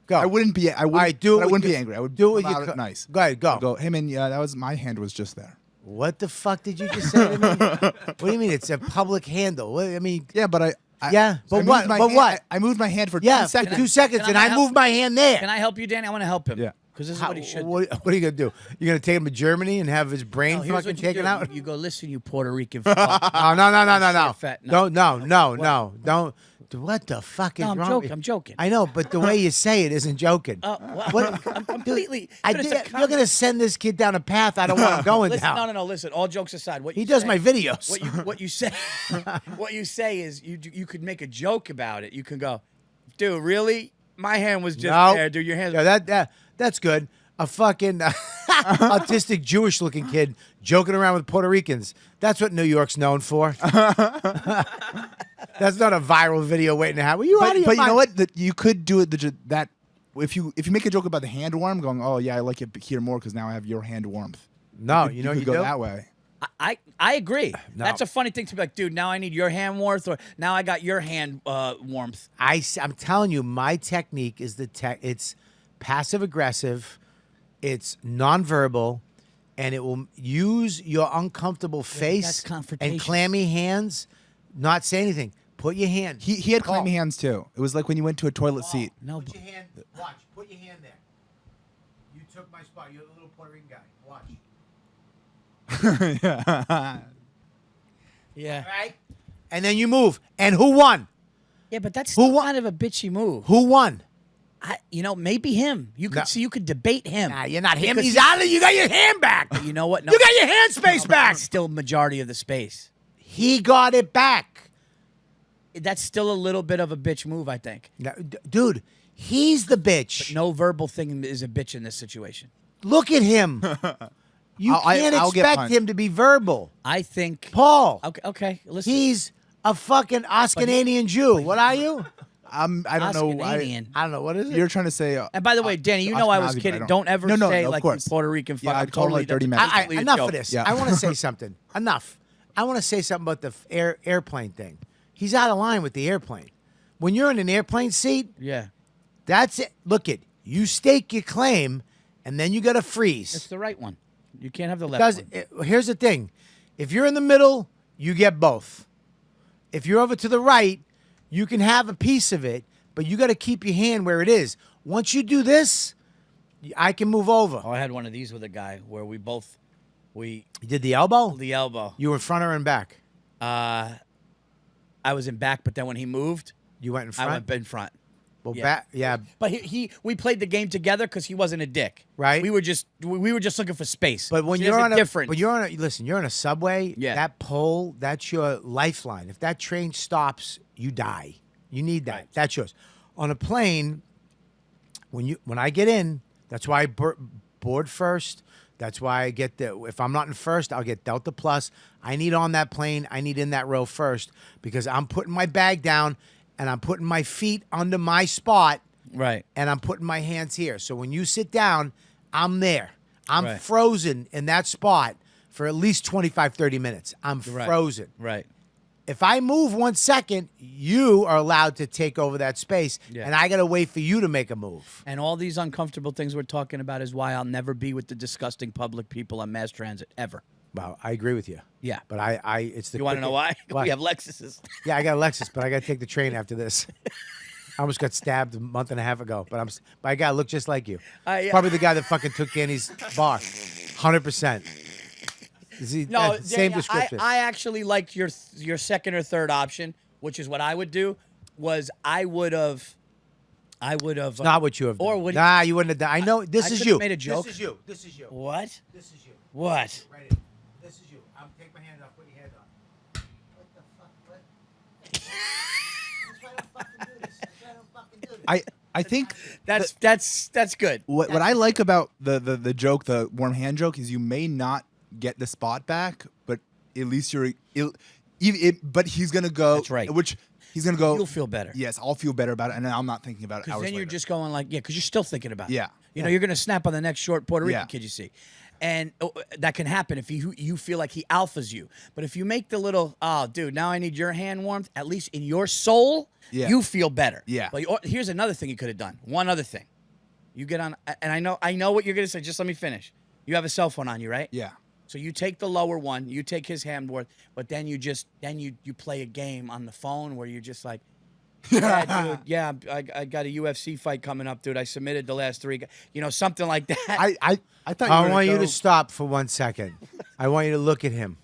Go. I wouldn't be. I wouldn't. All right, do it but I with wouldn't be your- angry. I would do it with come your out co- nice. Go ahead. Go. I'd go. Hey man, yeah, that was my hand was just there. What the fuck did you just say to me? What do you mean? It's a public handle. What, I mean, Yeah, but I Yeah, but moved what? my But hand- what? I moved my hand for yeah, 2 seconds. 2 seconds, Can and I I help- moved my hand there. Can I help you, Danny? I want to help him. Yeah. Because this is How- what he should do. what are you gonna do? You're gonna take him to Germany and have his brain No, here's fucking what you taken do. out? You go, listen, you Puerto Rican fuck. Oh no! Short, fat, no. No! Don't. What the fuck is No, I'm wrong? joking, with you? I'm joking. I know, but the way you say it isn't joking. Well, I'm completely. I but it's did, a you're gonna send this kid down a path I don't want him going Listen, down. no. Listen, all jokes aside, what He you does say- my videos. What you say, what you say is you could make a joke about it. You can go, dude, really? My hand was just No. there, dude. Your hand. Yeah, that's good. A fucking autistic Jewish-looking kid joking around with Puerto Ricans. That's what New York's known for. That's not a viral video waiting to happen. You out of your But you mind? know what? That you could do it. That if you make a joke about the hand warm, going, "Oh yeah, I like it here more because now I have your hand warmth." No, you, you know could you go do? that way. I agree. No. That's a funny thing to be like, dude. Now I need your hand warmth, or now I got your hand warmth. I'm telling you, my technique is it's passive aggressive, it's nonverbal, and it will use your uncomfortable face that's confrontation. and clammy hands. Not say anything. Put your hand. He had Call. clammy hands too. It was like when you went to a toilet seat. No, Put your hand. Watch. Put your hand there. You took my spot. You're the little Puerto Rican guy. Watch. yeah, All right. And then you move. And who won? yeah, but that's Who still won? kind of a bitchy move. Who won? Maybe him. You could No. see. You could debate him. Nah, you're not him. Because He's out of. You got your hand back. You know what? No, You got your hand space back. That's still majority of the space. He got it back. That's still a little bit of a bitch move, I think. Now, dude, He's the bitch. No verbal thing is a bitch in this situation. Look at him. You can't I'll get expect punched. him to be verbal. I think. Paul, Okay. Listen. he's a fucking Ascanadian Jew. What are you? I don't know. Canadian. I don't know. What is it? You're trying to say. And by the way, Danny, you know I was Ashkenazi, but kidding. I Don't ever No, say of like course. you Puerto Rican fuck. Yeah, I I'm called him like 30 that's minutes. totally a Enough joke. of this. Yeah. I want to say something. Enough. I want to say something about the airplane thing. He's out of line with the airplane. When you're in an airplane seat, Yeah. that's it. Look it. You stake your claim, and then you got to freeze. It's the right one. You can't have the left one. Here's the thing. If you're in the middle, you get both. If you're over to the right, you can have a piece of it, but you got to keep your hand where it is. Once you do this, I can move over. Oh, I had one of these with a guy where we You did the elbow? the elbow. You were in front or in back? I was in back, but then when he moved, You went in front? I went in front. Well, yeah. back, yeah. But we played the game together because he wasn't a dick. Right. We were just looking for space. But when See, you're there's on a difference. but you're on a listen, you're on a subway. Yeah. That pole, that's your lifeline. If that train stops, you die. You need that. Right. That's yours. On a plane, when I get in, that's why I board first. That's why I get if I'm not in first, I'll get Delta Plus. I need on that plane. I need in that row first because I'm putting my bag down and I'm putting my feet under my spot. Right. And I'm putting my hands here. So when you sit down, I'm there. I'm Right. frozen in that spot for at least 25, 30 minutes. I'm frozen. Right. If I move 1 second, you are allowed to take over that space. Yeah. And I got to wait for you to make a move. And all these uncomfortable things we're talking about is why I'll never be with the disgusting public people on mass transit ever. Well, I agree with you. Yeah. But it's the You want to know why? Why? We have Lexuses. Yeah, I got a Lexus, but I got to take the train after this. I almost got stabbed a month and a half ago, but I got to look just like you. Probably the guy that fucking took Danny's bar. 100%. Is he, No, that's the same Danny, description. I actually like your second or third option, which is what I would do. I would have. Not what you have done. Or would Nah, you wouldn't have done. I know. This I is could've you. made a joke. This is you. This is you. What? This is you. What? Right in. This is you. I'm take my hand off. Put your hand on. What the fuck? What? That's why I don't fucking do this. That's why I don't fucking do this. I think That's good. what I like about the joke, the warm hand joke, is you may not get the spot back, but at least but he's gonna go. That's right. Which he's gonna go. You'll feel better. Yes, I'll feel better about it, and I'm not thinking about it. Because Hours then you're later. just going like, because you're still thinking about it. Yeah. You know, you're going to snap on the next short Puerto Rican Yeah. kid you see. And that can happen if you feel like he alphas you. But if you make the little, oh, dude, now I need your hand warmth, at least in your soul, Yeah. you feel better. Yeah. But here's another thing you could have done. One other thing. You get on, and I know what you're going to say. Just let me finish. You have a cell phone on you, right? Yeah. So you take the lower one, you take his hand warmth, but then you play a game on the phone where you're just like, yeah, dude. Yeah, I got a UFC fight coming up, dude. I submitted the last 3. You know, something like that. I thought I were want you gonna to go- stop for 1 second. I want you to look at him.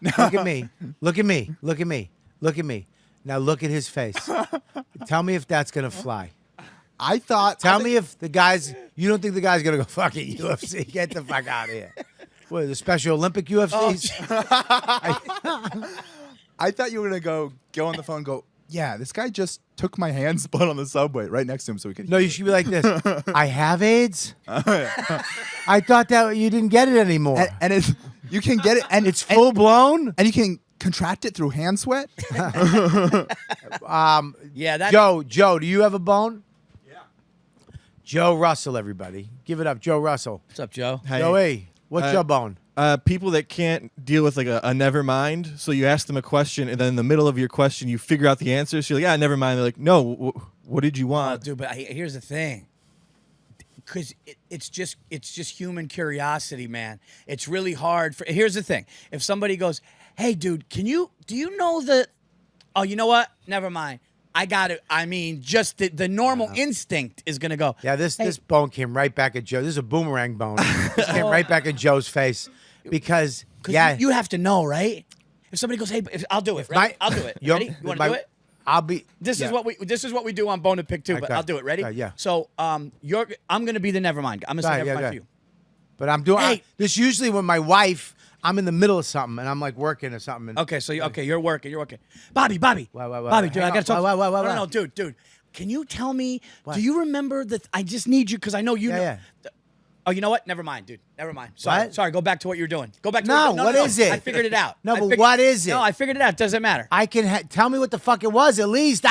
Look at me. Look at me. Look at me. Look at me. Now look at his face. Tell me if that's gonna fly. I thought. Tell me if the guy's. You don't think the guy's gonna go fucking UFC? Get the fuck out of here. What, the Special Olympic UFCs? I thought you were gonna go on the phone and go, yeah, this guy just took my hand spot on the subway right next to him so we could. No, you should be like this. I have AIDS. I thought that you didn't get it anymore. and it's you can get it, and It's full blown. and you can contract it through hand sweat. yeah, that. Joe, do you have a bone? Yeah. Joe Russell, everybody. Give it up, Joe Russell. What's up, Joe? Hey. Joey, what's your bone? People that can't deal with like a never mind, so you ask them a question, and then in the middle of your question, you figure out the answer. So you're like, yeah, never mind. They're like, no, what did you Oh, want? dude, but here's the thing. Because it's just human curiosity, man. It's really hard. Here's the thing. If somebody goes, hey, dude, do you know that? Oh, you know what? Never mind. I got it. I mean, just the normal instinct is going to go. Yeah, this hey, bone came right back at Joe. This is a boomerang bone. This came right back at Joe's face because you have to know, right? If somebody goes, hey, I'll do it. Ready? I'll do it. Ready? You want to do it? I'll be. This is what we do on Bone to Pick too, but Okay. I'll do it. Ready? Yeah. So I'm gonna be the Nevermind. I'm gonna say Right, Nevermind yeah. for you. But I'm doing Hey. this usually when my wife. I'm in the middle of something and I'm like working or something. And Okay, so you're working. Bobby. Why, Bobby, dude, hang I gotta on. talk. Why? No, dude. Can you tell me? Do you remember that? I just need you because I know you know. Yeah. Oh, you know what? Never mind, dude. Never mind. Sorry. What? Sorry. Go back to what you're doing. Go back to No, what what is it? I figured it out. No, but what is it? No, I figured it out. Doesn't matter. I can tell me what the fuck it was at least.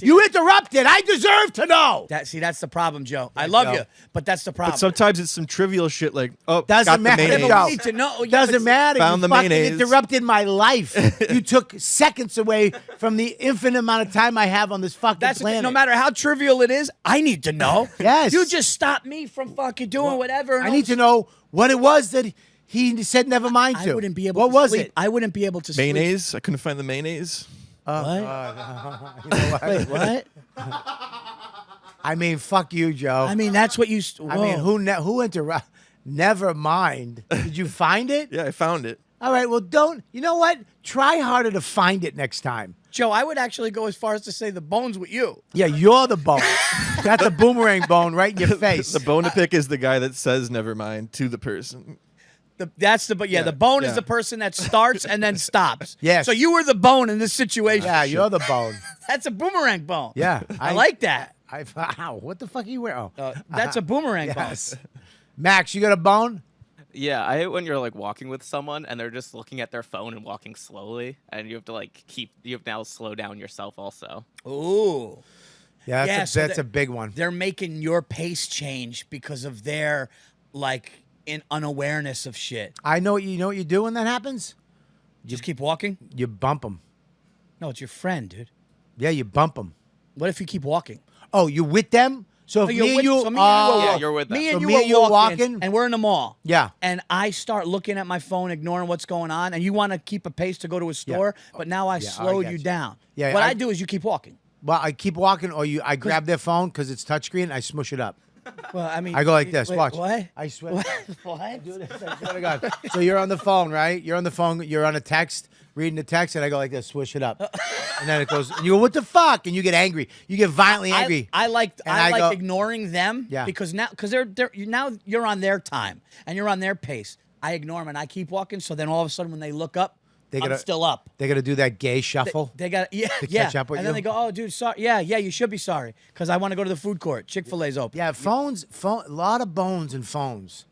You interrupted. I deserve to know. That's the problem, Joe. I love Joe. you, but that's the problem. But sometimes it's some trivial shit like, oh, Doesn't got matter, the mayonnaise. Joe. We need to know. Yeah, Doesn't but- matter. Found You the fucking mayonnaise. interrupted my life. You took seconds away from the infinite amount of time I have on this fucking That's the thing. planet. No matter how trivial it is, I need to know. Yes. You just stopped me from fucking doing whatever. and I all need to this- know what it was that he said never mind to. I wouldn't be able What to was sleep. it? I wouldn't be able to sleep. Mayonnaise? I couldn't find the mayonnaise. What? You know what? Wait, what? I mean, fuck you, Joe. I mean, that's what you. I mean, who interrupt? Never mind. Did you find it? Yeah, I found it. All right. Well, don't. You know what? Try harder to find it next time. Joe, I would actually go as far as to say the bone's with you. Yeah, you're the bone. That's a boomerang bone right in your face. The bone to pick is the guy that says never mind to the person. The bone is yeah. the person that starts and then stops. Yes. So you were the bone in this situation. Yeah, you're the bone. That's a boomerang bone. Yeah, I like that. Ow, what the fuck are you wearing? Oh, That's a boomerang yes. bone. Max, you got a bone? Yeah, I hate when you're like walking with someone and they're just looking at their phone and walking slowly, and you have to you have to now slow down yourself also. Ooh. Yeah, Yeah, that's, so that's a big one. They're making your pace change because of their in unawareness of shit. I know what you do when that happens. Just keep walking? You bump them. No, it's your friend, dude. Yeah, you bump them. What if you keep walking? Oh, you with them? So if you're me and with- you, so me and you are Yeah, walking. you're with them. Me So and you me are and you are walking, walking? and we're in the mall. Yeah. And I start looking at my phone, ignoring what's going on, and you want to keep a pace to go to a store, but now I Yeah, I slowed get you you. down. Yeah, What I- I do is you keep walking. well, I keep walking, or I grab their phone because it's touchscreen. And I smush it up. Well, I mean, I go like this. wait, Watch. What? I swear. What? What? Do this. I swear to God. So you're on the phone, right? You're on the phone. You're on a text, reading the text, and I go like this, swish it up, and then it goes. And you go, what the fuck? And you get angry. You get violently angry. I like And I I like go- ignoring them Yeah. because you're on their time and you're on their pace. I ignore them and I keep walking. So then all of a sudden when they look up, They I'm gotta- still up. They're gonna do that gay shuffle. They got yeah, To yeah. catch up with and then you? they go, "Oh, dude, sorry. Yeah, you should be sorry because I want to go to the food court. Chick-fil-A's open." Yeah, a lot of bones and phones.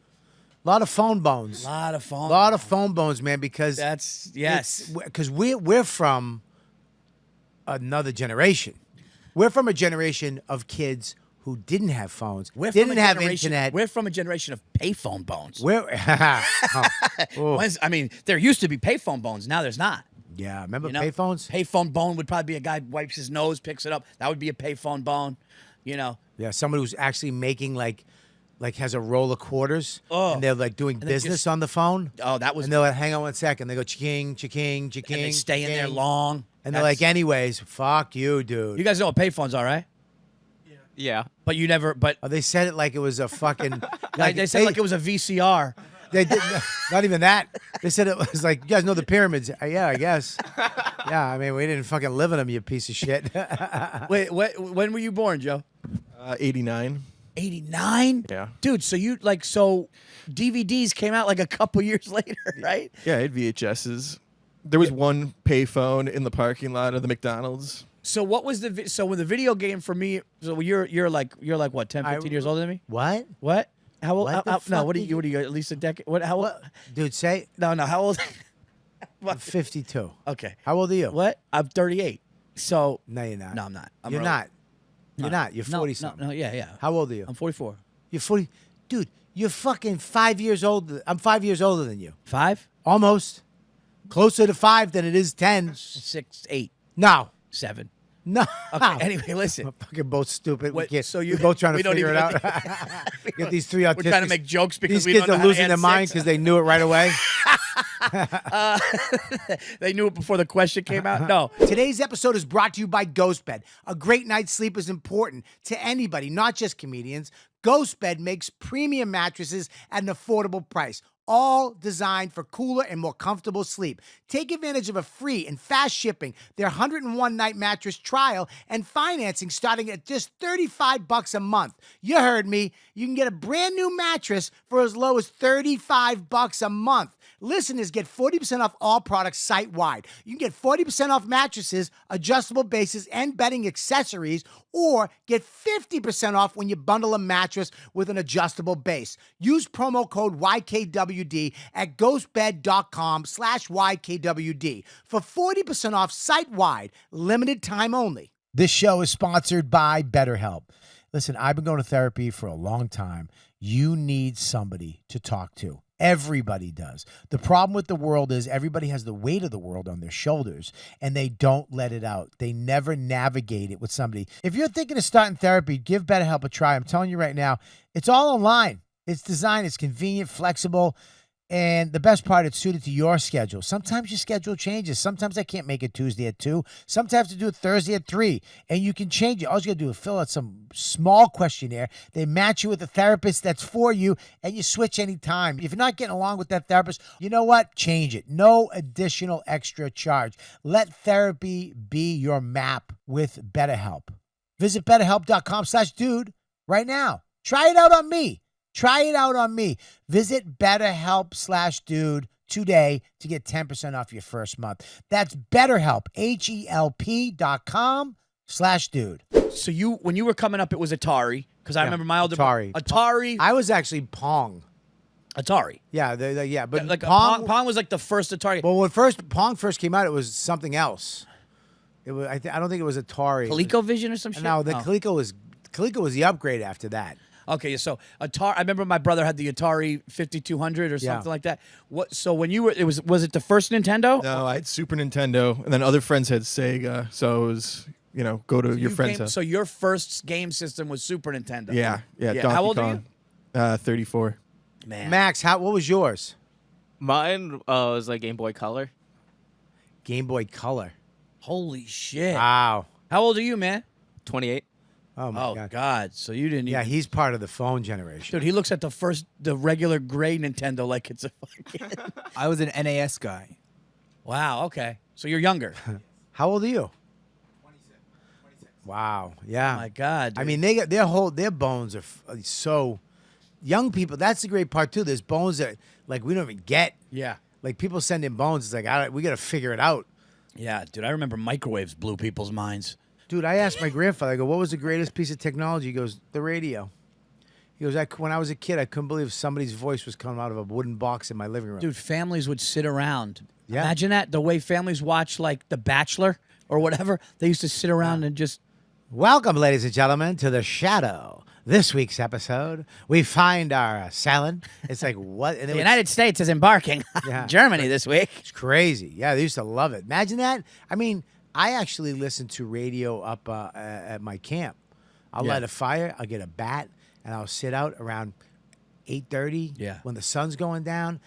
A lot of phone bones. A lot of A phone. lot of phone bones, man, because That's yes. because we're from another generation. We're from a generation of kids who didn't have phones, We're from didn't a have generation- internet. We're from a generation of payphone bones. We're oh, I mean, there used to be payphone bones. Now there's not. yeah, remember You know? payphones? Payphone bone would probably be a guy wipes his nose, picks it up. That would be a payphone bone. You know. Yeah, somebody who's actually making like has a roll of quarters, Oh. and they're like doing they business just- on the phone. Oh, that was. And they're like, hang on one second. They go ching, ching, ching, And they stay in there cha-ching. long. And they're like, That's- anyways, fuck you, dude. You guys know what payphones are, right? Yeah. But you never. But Oh, they said it like it was a fucking. they said like it was a VCR. They did not even that. They said it was like, you guys know the pyramids. Yeah, I guess. Yeah, I mean, we didn't fucking live in them, you piece of shit. Wait, when were you born, Joe? 89. 89. Yeah. Dude, so DVDs came out like a couple years later, right? Yeah, I had VHSs. There was one payphone in the parking lot of the McDonald's. So what was so when the video game for me? So you're like what 10, 15 years older than me? What? What? How old? What the no, fuck what are did you? What are you? At least a decade? What? How old? What? Dude, say No. How old? 52. Okay. How old are you? What? I'm 38. So No, you're not. no, I'm not. I'm You're early. not. You're not. You're No, 40 no, something. no, yeah. How old are you? I'm 44. You're 40. Dude, you're fucking 5 years old. I'm 5 years older than you. 5, Almost. Closer to 5 than it is 10. 6, 8, No. 7. No. Okay. Anyway, listen. We're fucking both stupid. Wait, we can't, so you- we're both trying to we don't figure it even- out. Get these three autistic. We're trying to make jokes because these we kids don't know are how to losing add their mind six. because they knew it right away. They knew it before the question came out. No. Today's episode is brought to you by GhostBed. A great night's sleep is important to anybody, not just comedians. GhostBed makes premium mattresses at an affordable price. all designed for cooler and more comfortable sleep. Take advantage of a free and fast shipping, their 101-night mattress trial, and financing starting at just $35 a month. You heard me. You can get a brand new mattress for as low as $35 a month. Listeners get 40% off all products site-wide. You can get 40% off mattresses, adjustable bases, and bedding accessories, or get 50% off when you bundle a mattress with an adjustable base. Use promo code YKWD at ghostbed.com/YKWD for 40% off site-wide, limited time only. This show is sponsored by BetterHelp. Listen, I've been going to therapy for a long time. You need somebody to talk to. Everybody does. The problem with the world is everybody has the weight of the world on their shoulders and they don't let it out. They never navigate it with somebody. If you're thinking of starting therapy, give BetterHelp a try. I'm telling you right now, it's all online. It's designed, it's convenient, flexible, and the best part, it's suited to your schedule. Sometimes your schedule changes. Sometimes I can't make it Tuesday at 2. Sometimes I have to do it Thursday at 3. And you can change it. All you got to do is fill out some small questionnaire. They match you with a therapist that's for you, and you switch anytime. If you're not getting along with that therapist, you know what? Change it. No additional extra charge. Let therapy be your map with BetterHelp. Visit BetterHelp.com/dude right now. Try it out on me. Try it out on me. Visit BetterHelp/dude today to get 10% off your first month. That's BetterHelp, HELP.com/dude. So when you were coming up, it was Atari, because I remember my older Atari. I was actually Pong. Atari. Yeah, but Like Pong, Pong was like the first Atari. Well, when Pong first came out, it was something else. It was I don't think it was Atari. ColecoVision or some shit? No, Coleco was the upgrade after that. Okay, so Atari. I remember my brother had the Atari 5200 or something like that. So when you were, was it the first Nintendo? No, I had Super Nintendo, and then other friends had Sega. So it was, go to your friend's house. So your first game system was Super Nintendo. Yeah. Donkey How old Kong. are you? 34. Man, Max, what was yours? Mine was like Game Boy Color. Game Boy Color. holy shit! Wow. How old are you, man? 28. Oh my Oh God. God! So you didn't? Yeah, even, he's part of the phone generation. dude. He looks at the regular gray Nintendo like it's a fucking. I was an NAS guy. Wow. Okay. So you're younger. How old are you? 26. Wow. Yeah. Oh my God. I dude. mean, their bones are so young people. That's the great part too. There's bones that like we don't even get. Yeah. Like people send in bones. It's like we got to figure it out. Yeah, dude. I remember microwaves blew people's minds. Dude, I asked my grandfather, I go, what was the greatest piece of technology? He goes, the radio. He goes, when I was a kid, I couldn't believe somebody's voice was coming out of a wooden box in my living room. Dude, families would sit around. Yeah. Imagine that. The way families watch like The Bachelor or whatever. They used to sit around and just. Welcome, ladies and gentlemen, to The Shadow. This week's episode, we find our salad. It's like, what? And The United States is embarking Yeah. Germany this week. It's crazy. Yeah, they used to love it. Imagine that. I mean, I actually listen to radio up at my camp. I'll light a fire, I'll get a bat, and I'll sit out around 8:30 Yeah. when the sun's going down.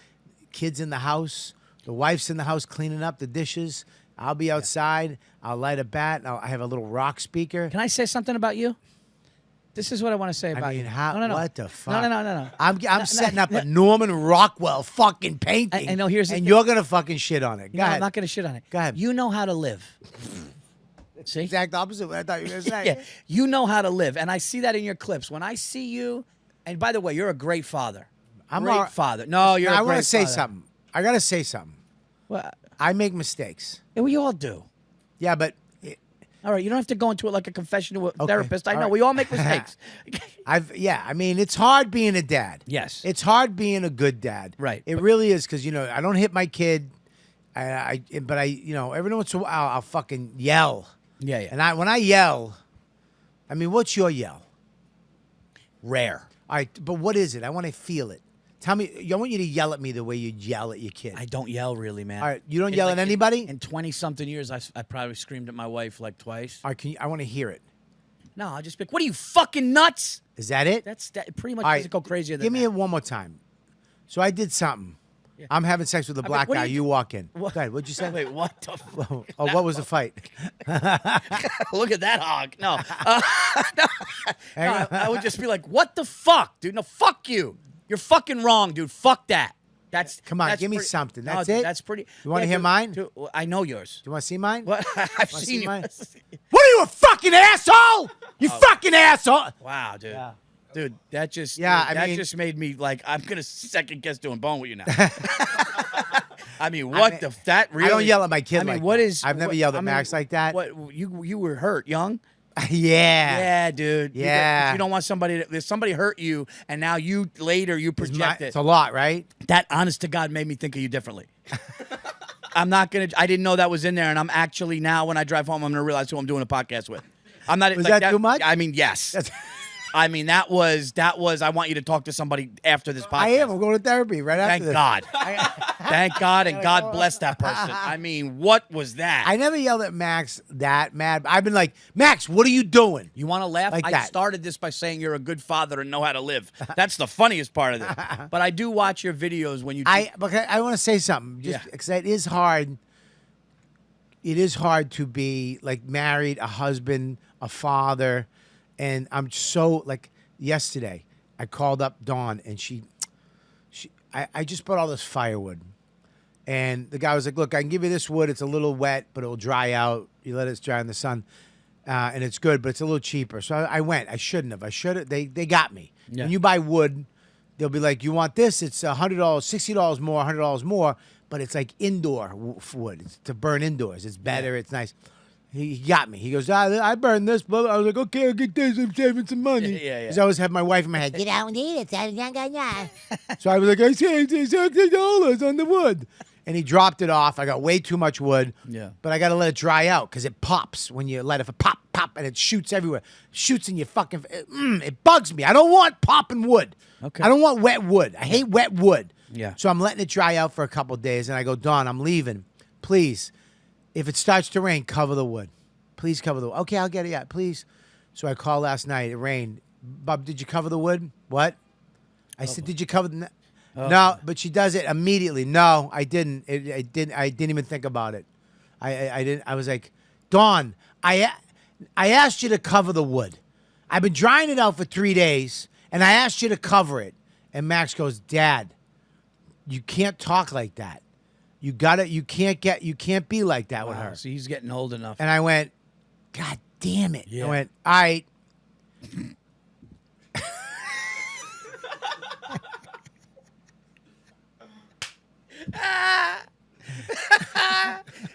Kids in the house, the wife's in the house cleaning up the dishes. I'll be outside. I'll light a bat. I have a little rock speaker. Can I say something about you? This is what I want to say about mean, you. how- No. what the fuck? No. I'm setting up a Norman Rockwell fucking painting. I know, here's the and thing. you're gonna fucking shit on it. Go No, ahead. I'm not going to shit on it. Go ahead. You know how to live. See? Exact opposite of what I thought you were gonna say. Yeah, you know how to live, and I see that in your clips. When I see you, and by the way, you're a great father. I'm great all- father. No, you're. I want to say something. I gotta say something. Well, I make mistakes. we all do. Yeah, but All right, you don't have to go into it like a confession to a Okay, therapist. I all know right. we all make mistakes. I mean, it's hard being a dad. Yes. It's hard being a good dad. Right. It really is because I don't hit my kid. But every once in a while I'll fucking yell. Yeah. And when I yell, I mean, what's your yell? Rare. All right, but what is it? I want to feel it. Tell me. I want you to yell at me the way you yell at your kid. I don't yell really, man. All right, you don't yell at anybody? In 20-something years, I probably screamed at my wife like twice. All right, I want to hear it. No, I'll just be like, what are you, fucking nuts? Is that it? That pretty much All right, doesn't go crazier than give me that. it one more time. So I did something. Yeah. I'm having sex with a black what do guy. you You do? walk in. What? Go ahead. What'd you say? Wait, what the fuck? Oh, what was the fight? Look at that hog. No. No, I would just be like, what the fuck, dude? No, fuck you. You're fucking wrong, dude. Fuck that. That's Come on, that's give me pretty- something. no, That's dude, it? That's pretty. You wanna yeah, hear dude, mine? dude, well, I know yours. Do you want to see mine? What? I've Wanna seen see mine? yours. What are you, a fucking asshole? You fucking asshole. Wow, dude. Yeah. Dude, that just Yeah, dude, I that mean- just made me like I'm gonna second guess doing bone with you now. I mean, what the that really? I don't yell at my kid I mean, like what that. is? I've never what- yelled at I mean, Max like that. What you were hurt young? Yeah. Yeah, dude. Yeah. You don't want somebody. If somebody hurt you, and now you later you project it. It's a lot, right? That honest to God made me think of you differently. I'm not gonna. I didn't know that was in there, and I'm actually now when I drive home, I'm gonna realize who I'm doing a podcast with. I'm not. Was like, that too much? I mean, yes. I mean, that was. I want you to talk to somebody after this podcast. I am. I'm going to therapy right after Thank this. God. Thank God, and God bless that person. I mean, what was that? I never yelled at Max that mad. I've been like, Max, what are you doing? You want to laugh? Like I that. started this by saying you're a good father and know how to live. That's the funniest part of it. But I do watch your videos when you. Because I want to say something. Just Yeah. because it is hard. It is hard to be like married, a husband, a father, and I'm so like yesterday. I called up Dawn and I just bought all this firewood, and the guy was like, "Look, I can give you this wood. It's a little wet, but it'll dry out. You let it dry in the sun, and it's good, but it's a little cheaper." So I went. I shouldn't have. I should have. They got me. Yeah. When you buy wood, they'll be like, "You want this? It's $100, $60 more, $100 more." But it's like indoor wood. It's to burn indoors. It's better. It's nice. He got me. He goes, I burned this. Blah, blah. I was like, okay, I'll get this. I'm saving some money. Yeah. Because I always have my wife in my head. You don't need it. So I was like, I saved $60 on the wood. And he dropped it off. I got way too much wood. Yeah. But I got to let it dry out because it pops when you let it pop, and it shoots everywhere. Shoots in your fucking. It bugs me. I don't want popping wood. Okay. I don't want wet wood. I hate wet wood. Yeah. So I'm letting it dry out for a couple of days, and I go, Dawn, I'm leaving. Please, if it starts to rain, cover the wood. Please cover the wood. Okay, I'll get it. Yeah, please. So I called last night. It rained. Bob, did you cover the wood? What? I said, did you cover the? No, but she does it immediately. No, I didn't. I didn't even think about it. I didn't. I was like, Dawn, I asked you to cover the wood. I've been drying it out for 3 days, and I asked you to cover it. And Max goes, Dad, you can't talk like that. You can't be like that with her. So he's getting old enough. And I went, God damn it. Yeah. I went, all right.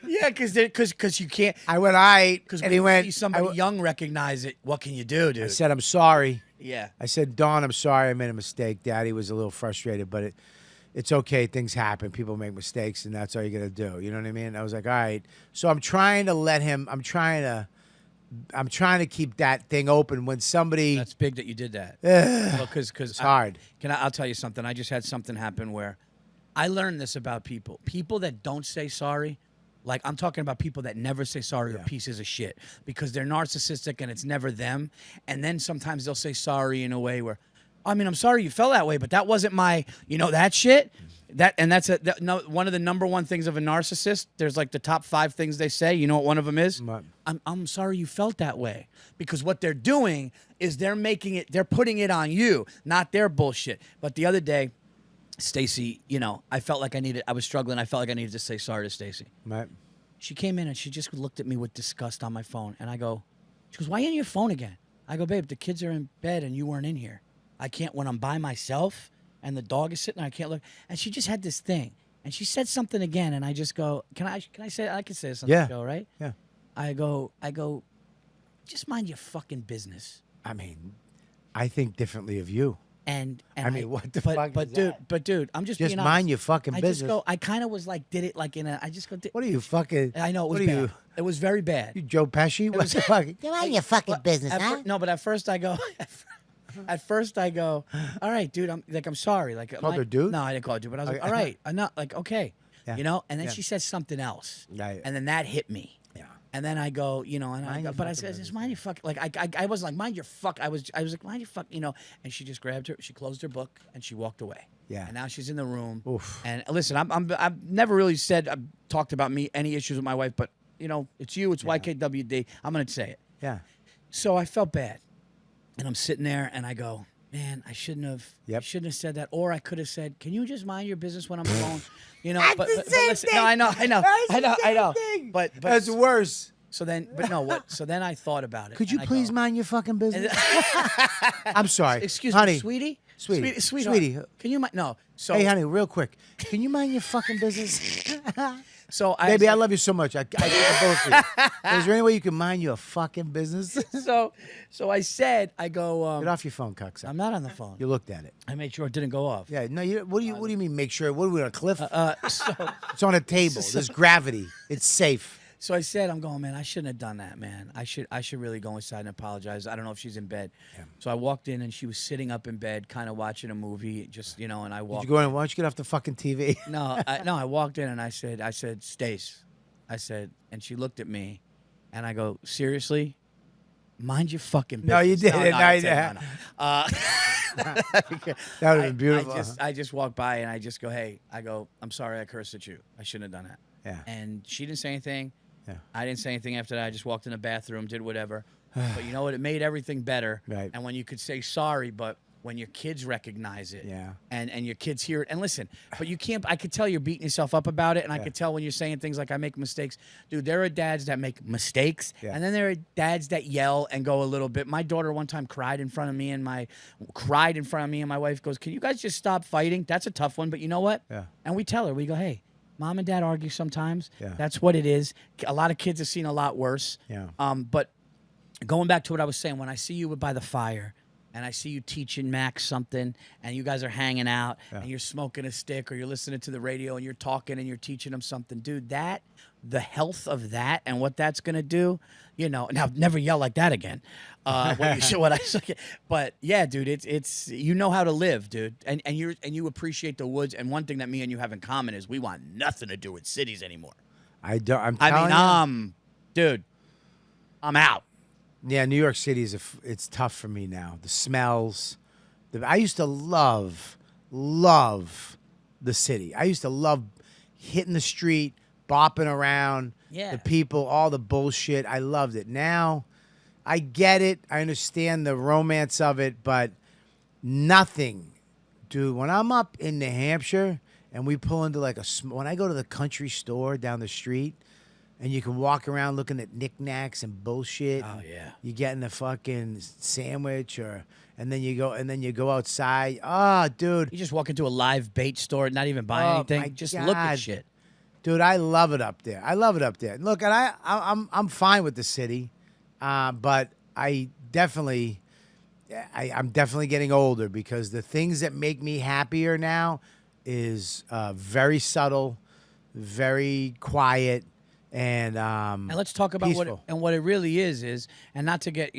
Yeah, because you can't. I went, all right. Because And when he you went, see somebody young recognize it, what can you do, dude? I said, I'm sorry. Yeah. I said, Dawn, I'm sorry. I made a mistake. Daddy was a little frustrated, but it's okay. Things happen. People make mistakes, and that's all you're going to do. You know what I mean? I was like, all right. So I'm trying to let him, I'm trying to keep that thing open when somebody. That's big that you did that. Because It's hard. I'll tell you something. I just had something happen where I learned this about people. People that don't say sorry, like I'm talking about people that never say sorry, are pieces of shit because they're narcissistic and it's never them. And then sometimes they'll say sorry in a way where, I mean, I'm sorry you felt that way, but that wasn't my, that shit. That's one of the number one things of a narcissist. There's like the top 5 things they say. You know what one of them is? What? I'm sorry you felt that way. Because what they're doing is they're putting it on you, not their bullshit. But the other day, Stacy, I felt like I was struggling. I felt like I needed to say sorry to Stacy. Right. She came in and she just looked at me with disgust on my phone. And she goes, why are you on your phone again? I go, babe, the kids are in bed and you weren't in here. I can't, when I'm by myself and the dog is sitting there, I can't look. And she just had this thing. And she said something again. And I just go, can I say, I can say something, Yeah. Joe, right? Yeah. I go, just mind your fucking business. I mean, I think differently of you. And I mean, what the but, fuck But is dude, that? but dude, I'm just Just being mind honest. your fucking I business. just go. I kind of was like, did it like in a. I just go. What are you fucking? I know it was what are bad. you? It was very bad. You Joe Pesci? What the fuck? You mind your fucking business, huh? No, but at first I go. At first I go. All right, dude. I'm sorry. Like Called her dude? No, I didn't call her dude. But I was like, Okay. all right. I'm not like okay. Yeah. And then Yeah. she says something else. Right. And then that hit me. Yeah. And then I go, and Mind your but I fucking said, business. just mind your fuck. Like I wasn't like mind your fuck. I was like mind your fuck. And she just grabbed her. She closed her book and she walked away. Yeah. And now she's in the room. Oof. And listen, I've never really talked about any issues with my wife, but it's you, it's YKWD. I'm gonna say it. Yeah. So I felt bad, and I'm sitting there and I go, man, I shouldn't have. Yep. I shouldn't have said that. Or I could have said, can you just mind your business when I'm alone? You know, That's but, the but same listen, thing. no, I know. That's the I know. same thing. But That's worse. so then, but no, what? So then I thought about it. Could you and I please go, mind your fucking business? I'm sorry. Excuse honey, me, sweetie. Sweetie. Sweetheart, Sweetie. Can you mind? No. So Hey, honey, real quick. Can you mind your fucking business? So I Baby, I said- love you so much. I both of you. Is there any way you can mind your fucking business? So I said, I go. Get off your phone, cocksucker. I'm not on the phone. You looked at it. I made sure it didn't go off. Yeah, no. What do you mean? Make sure? What are we on a cliff? So It's on a table. There's gravity. It's safe. So I said, I'm going, man, I shouldn't have done that, man. I should really go inside and apologize. I don't know if she's in bed. Yeah. So I walked in and she was sitting up in bed, kind of watching a movie, just, you know, and I Did walked. you go in? Why don't you get off the fucking TV? No, I walked in and I said, Stace. I said, and she looked at me and I go, seriously? Mind your fucking business. No, you didn't. No, No, I you said, That would have been beautiful. I just walked by and I just go, hey, I'm sorry I cursed at you. I shouldn't have done that. Yeah. And she didn't say anything. Yeah. I didn't say anything after that. I just walked in the bathroom, did whatever. But you know what? It made everything better. Right. And when you could say sorry, but when your kids recognize it, Yeah. and your kids hear it, and listen, but you can't. I could tell you're beating yourself up about it, and I Yeah. could tell when you're saying things like I make mistakes, dude. There are dads that make mistakes, Yeah. and then there are dads that yell and go a little bit. My daughter one time cried in front of me, and my wife goes, "Can you guys just stop fighting?" That's a tough one, but you know what? Yeah. And we tell her, we go, "Hey, mom and dad argue sometimes. Yeah. That's what it is. A lot of kids have seen a lot worse. Yeah. But going back to what I was saying, when I see you by the fire and I see you teaching Max something and you guys are hanging out and you're smoking a stick or you're listening to the radio and you're talking and you're teaching him something, dude, the health of that and what that's going to do, you know, now never yell like that again. But yeah, dude, it's you know how to live, dude. And you appreciate the woods. And one thing that me and you have in common is we want nothing to do with cities anymore. I don't. I telling mean, dude, I'm out. Yeah, New York City it's tough for me now. The smells. I used to love the city. I used to love hitting the street, bopping around. Yeah. The people, all the bullshit. I loved it. Now, I get it. I understand the romance of it, but nothing, dude. When I'm up in New Hampshire and we pull into like when I go to the country store down the street. And you can walk around looking at knickknacks and bullshit. Oh, yeah. You getting the fucking sandwich, and then you go outside. Oh, dude, You just walk into a live bait store, not even buy Oh, anything. my Just look at God. shit. dude, I love it up there. Look, and I'm fine with the city, but I'm definitely getting older because the things that make me happier now is very subtle, very quiet. And let's talk about peaceful. what it really is, and not to get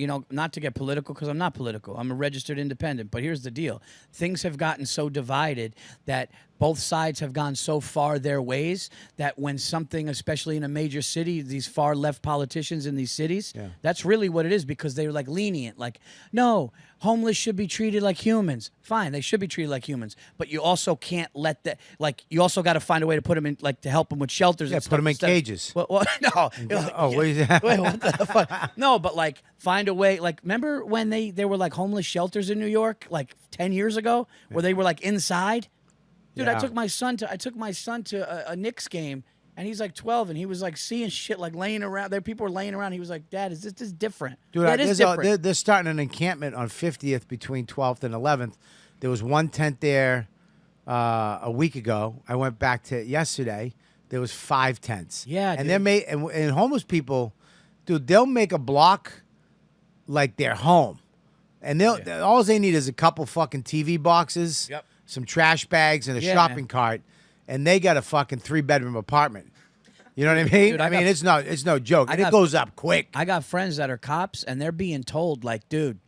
political because I'm not political. I'm a registered independent. But here's the deal: things have gotten so divided that both sides have gone so far their ways that when something, especially in a major city, these far left politicians in these cities, that's really what it is because they're like lenient, like no, homeless should be treated like humans. Fine, they should be treated like humans, but you also can't let that. Like you also got to find a way to put them in, like to help them with shelters. Yeah, and put stuff them in instead- cages. Well, no. Oh, what is that? Wait, what the fuck? No, but like find a way. Like, remember when there were like homeless shelters in New York, like 10 years ago, where they were like inside? Dude, Yeah. I took my son to a Knicks game, and he's like 12, and he was like seeing shit like laying around. There, people were laying around. He was like, "Dad, is this different?" Dude, yeah, it is different. they're starting an encampment on 50th between 12th and 11th. There was one tent there a week ago. I went back to yesterday. There was 5 tents. Yeah, and dude. they're made and homeless people, dude. They'll make a block like their home, and all they need is a couple fucking TV boxes, Yep. some trash bags, and a Yeah, shopping man. cart, and they got a fucking 3-bedroom apartment. You know what I mean? Dude, I mean, it's no joke. And it goes up quick. I got friends that are cops, and they're being told, like, dude,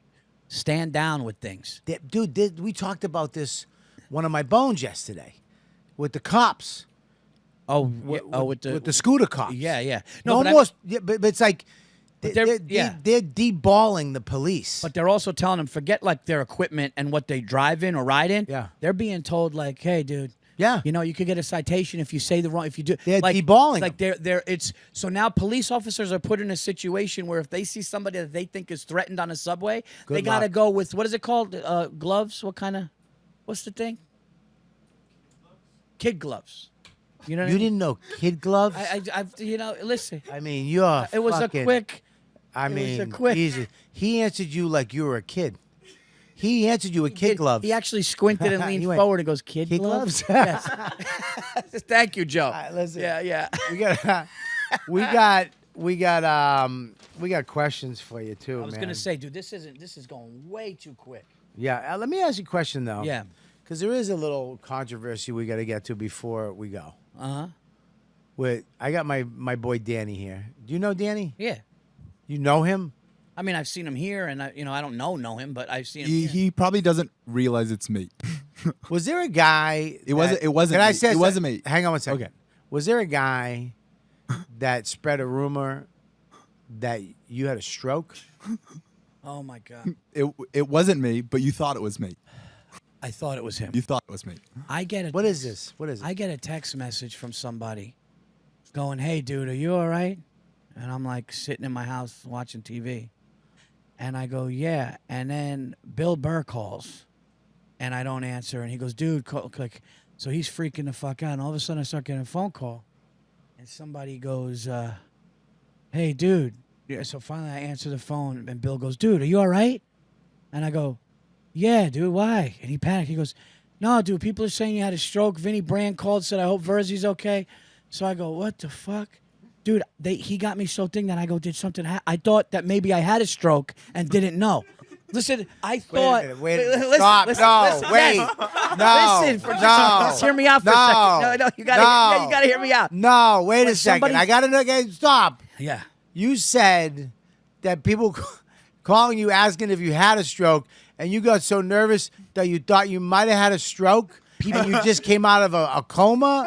stand down with things. Dude, we talked about this one of my bones yesterday with the cops. With With the scooter cops. yeah. No, but I- almost. But it's like they're- they're deballing the police. But they're also telling them forget like their equipment and what they drive in or ride in. Yeah. They're being told like, hey, dude, Yeah. You know, you could get a citation if you say the wrong. If you do, They're deballing Like they're. It's so now police officers are put in a situation where if they see somebody that they think is threatened on a subway, they got to luck. go with what is it called? Gloves. What kind of? What's the thing? Kid gloves. You know what I You mean? didn't know kid gloves? You know, listen. I mean, you're It was fucking, a quick. I it was a mean, quick- Jesus. He answered you like you were a kid. He answered you with kid gloves. He actually squinted and leaned He went, forward and goes, "Kid gloves." Yes. Thank you, Joe. listen. Yeah. we got questions for you too, I was man. gonna say, dude, this is going way too quick. Yeah, let me ask you a question though. Yeah. Because there is a little controversy we got to get to before we go. I got my boy Danny here. Do you know Danny? Yeah. You know him? I mean, I've seen him here, and I don't know him, but I've seen him. here. He probably doesn't realize it's me. Was there a guy? It wasn't Can I me. say It wasn't me. Hang on one second. Okay. Was there a guy that spread a rumor that you had a stroke? Oh my god! It wasn't me, but you thought it was me. I thought it was him. You thought it was me. I get it. What is this? What is it? I get a text message from somebody going, "Hey, dude, are you all right?" And I'm like sitting in my house watching TV. And I go, "Yeah." And then Bill Burr calls, and I don't answer. And he goes, "Dude, click." So he's freaking the fuck out. And all of a sudden, I start getting a phone call. And somebody goes, "Hey, dude." Yeah, so finally, I answer the phone. And Bill goes, "Dude, are you all right?" And I go, "Yeah, dude, why?" And he panicked. He goes, "No, dude, people are saying you had a stroke. Vinny Brand called, said, I hope Virzi's okay." So I go, "What the fuck?" Dude, he got me so thin that I go, "Did something happen?" I thought that maybe I had a stroke and didn't know. Listen, I thought. Wait a minute. Listen, Stop. listen, No. listen, Wait. yes. No. Listen, for No. just hear me out for a second. No, you gotta hear me out. No, wait When a second. somebody- I got to know. Stop. Yeah. You said that people calling you asking if you had a stroke, and you got so nervous that you thought you might have had a stroke, and you just came out of a coma.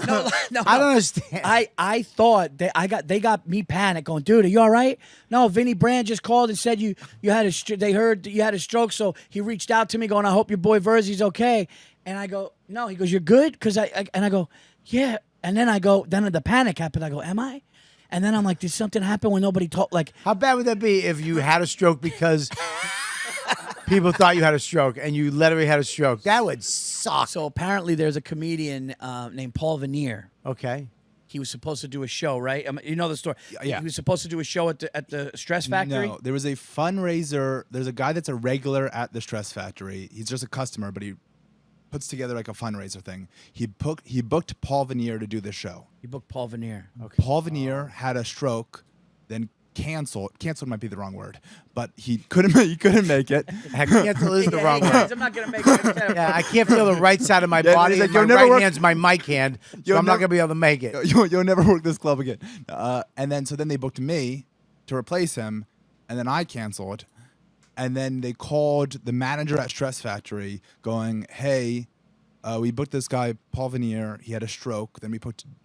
No, I don't understand. I thought they got me panicked going, "Dude, are you all right?" No, Vinny Brand just called and said you had they heard you had a stroke, so he reached out to me going, "I hope your boy Virzi's okay." And I go, "No." He goes, "You're good?" Because I go, "Yeah." And then then the panic happened. I go, "Am I?" And then I'm like, "Did something happen when nobody told?" Like, How bad would that be if you had a stroke because people thought you had a stroke and you literally had a stroke? That would suck. so apparently there's a comedian named Paul Virzi. Okay. He was supposed to do a show, right? You know the story. Yeah. He was supposed to do a show at the Stress Factory. No, there was a fundraiser. There's a guy that's a regular at the Stress Factory. He's just a customer, but he puts together like a fundraiser thing. He booked Paul Virzi to do the show. He booked Paul Virzi. Paul Virzi had a stroke, then canceled. Canceled might be the wrong word, but he couldn't make it. Cancel is the wrong Hey, word. guys, I'm not gonna make it. Yeah, I can't feel the right side of my Yeah, body. he's like, And my "You'll never right work- hand's my mic hand, so You'll I'm not never- gonna be able to make it. You'll never work this club again. And then they booked me to replace him, and then I canceled. And then they called the manager at Stress Factory going, "Hey, we booked this guy, Paul Virzi. He had a stroke. Then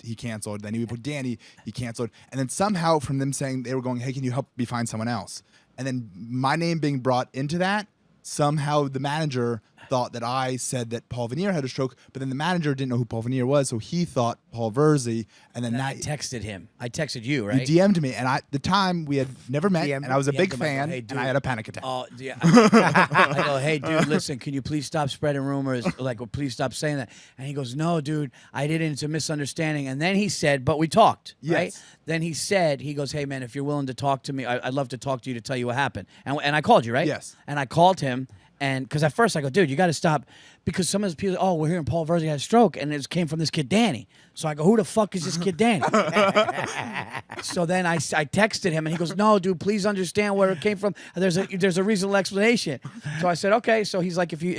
he canceled. Then we booked Danny. He canceled. And then somehow from them saying they were going, "Hey, can you help me find someone else?" And then my name being brought into that, somehow the manager thought that I said that Paul Virzi had a stroke, but then the manager didn't know who Paul Virzi was, so he thought Paul Virzi. And then And I that texted him. I texted you, you right? DM'd me, and at the time we had never met, DM'd and I was a DM'd big him, I go, fan, "Hey, and dude." I had a panic attack. Oh, yeah. I go, "Hey, dude, listen, can you please stop spreading rumors? Like, well, please stop saying that." And he goes, "No, dude, I didn't. It's a misunderstanding." And then he said, "But we talked, right?" Yes. Then he goes, "Hey, man, if you're willing to talk to me, I'd love to talk to you to tell you what happened." And I called you, right? Yes. And I called him. And because at first I go, "Dude, you got to stop," because some of the people, "Oh, we're hearing Paul Virzi had a stroke," and it came from this kid Danny. So I go, "Who the fuck is this kid Danny?" So then I texted him, and he goes, "No, dude, please understand where it came from. There's a reasonable explanation." So I said, "Okay." So he's like, if we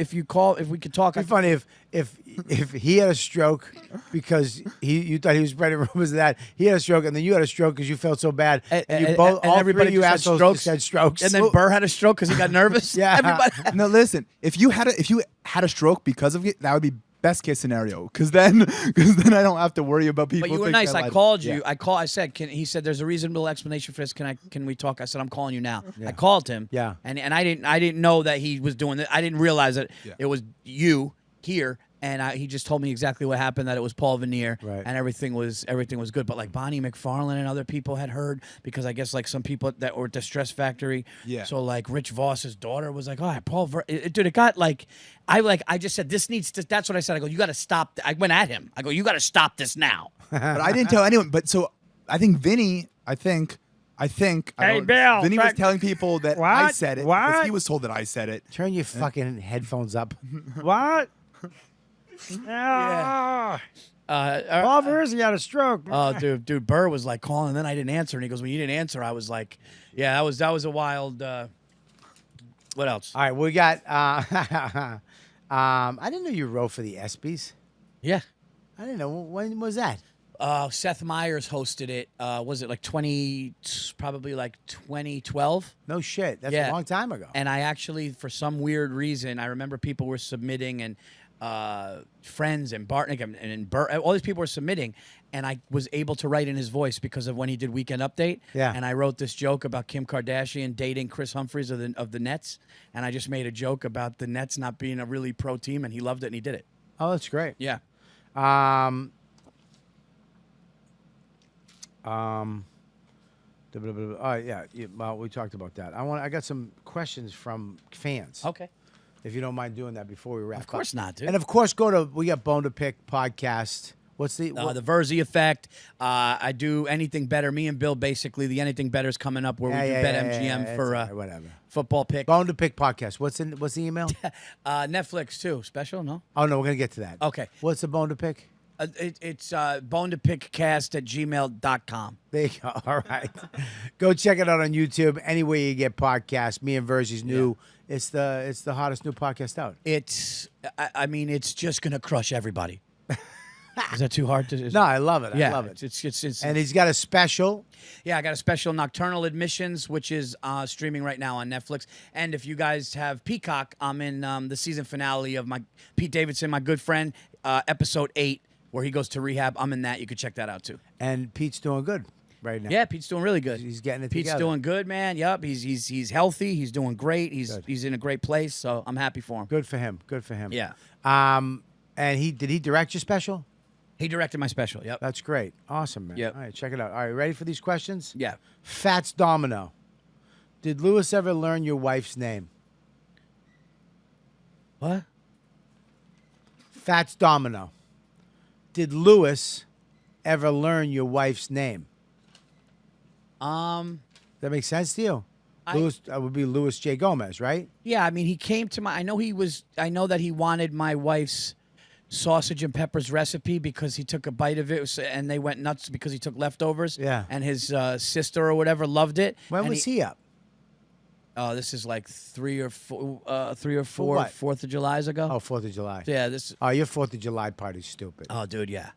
could talk." It'd be funny if he had a stroke because you thought he was spreading rumors of that. He had a stroke, and then you had a stroke because you felt so bad. And you both, and all everybody three of you just had assholes strokes. just had strokes. And then Burr had a stroke because he got nervous. Yeah. Everybody. No, listen. If you had a stroke because of it, that would be best case scenario. Because then I don't have to worry about people. But you were thinking nice. I lied. called you. Yeah. I said, he said, "There's a reasonable explanation for this. Can we talk?" I said, "I'm calling you now." I called him. Yeah. And I didn't know that he was doing that. I didn't realize that Yeah. it was you here And he just told me exactly what happened, that it was Paul Veneer, Right. and everything was good. But like Bonnie McFarlane and other people had heard, because I guess like some people that were at the Stress Factory. Yeah. So like Rich Voss's daughter was like, "Oh, Paul, dude, it got like, I just said this needs to." That's what I said. I go, "You got to stop." I went at him. I go, "You got to stop this now." But I didn't tell anyone. But so I think Vinny, I think. Hey, Bill, Vinny was telling people that I said it. What? Because he was told that I said it. Turn your fucking headphones up. What? Yeah. Paul Virzi had a stroke. Oh, dude, Burr was like calling, and then I didn't answer, and he goes, "When you didn't answer, I was like, yeah, that was a wild." What else? All right, we got. I didn't know you wrote for the ESPYs. Yeah. I didn't know. When was that? Seth Meyers hosted it. Was it like probably like 2012? No shit. That's Yeah. a long time ago. And I actually, for some weird reason, I remember people were submitting, and friends and Bartnick and Burr, all these people were submitting, and I was able to write in his voice because of when he did Weekend Update. Yeah. And I wrote this joke about Kim Kardashian dating Chris Humphries of the Nets, and I just made a joke about the Nets not being a really pro team, and he loved it, and he did it. Oh, that's great. Yeah. Oh yeah. Well, we talked about that. I got some questions from fans. Okay. If you don't mind doing that before we wrap up. Of course not, dude. And of course, we got Bone to Pick podcast. What's the The Virzi Effect. I do Anything Better. Me and Bill, basically, the Anything Better is coming up, where we do BetMGM for whatever football pick. Bone to Pick podcast. What's the email? Netflix too. Special? No. Oh no, we're gonna get to that. Okay. What's the Bone to Pick? It's bonetopickcast@gmail.com. There you go. All right. Go check it out on YouTube. Anywhere you get podcasts. Me and Virzi's new. It's the hottest new podcast out. I mean, it's just gonna crush everybody. Is that too hard to? No, I love it. Yeah, I love it. It's And he's got a special. Yeah, I got a special, Nocturnal Admissions, which is streaming right now on Netflix. And if you guys have Peacock, I'm in the season finale of my Pete Davidson, my good friend, episode 8, where he goes to rehab. I'm in that. You could check that out too. And Pete's doing good right now. Yeah, Pete's doing really good. He's getting it Pete's together. doing good, man. Yup, he's healthy. He's doing great. He's in a great place. So I'm happy for him. Good for him. Good for him. Yeah. And did he direct your special? He directed my special. Yep. That's great. Awesome, man. Yep. All right, check it out. All right, ready for these questions? Yeah. Fats Domino. Did Lewis ever learn your wife's name? What? Fats Domino. Did Lewis ever learn your wife's name? Does that make sense to you? Lewis would be Louis J. Gomez, right? Yeah, I mean, he came to I know that he wanted my wife's sausage and peppers recipe because he took a bite of it, and they went nuts because he took leftovers. Yeah. And his sister or whatever loved it. When was he up? Oh, this is like three or four what? 4th of July's ago. Oh, 4th of July. Yeah, this. Oh, your 4th of July party's stupid. Oh, dude, yeah.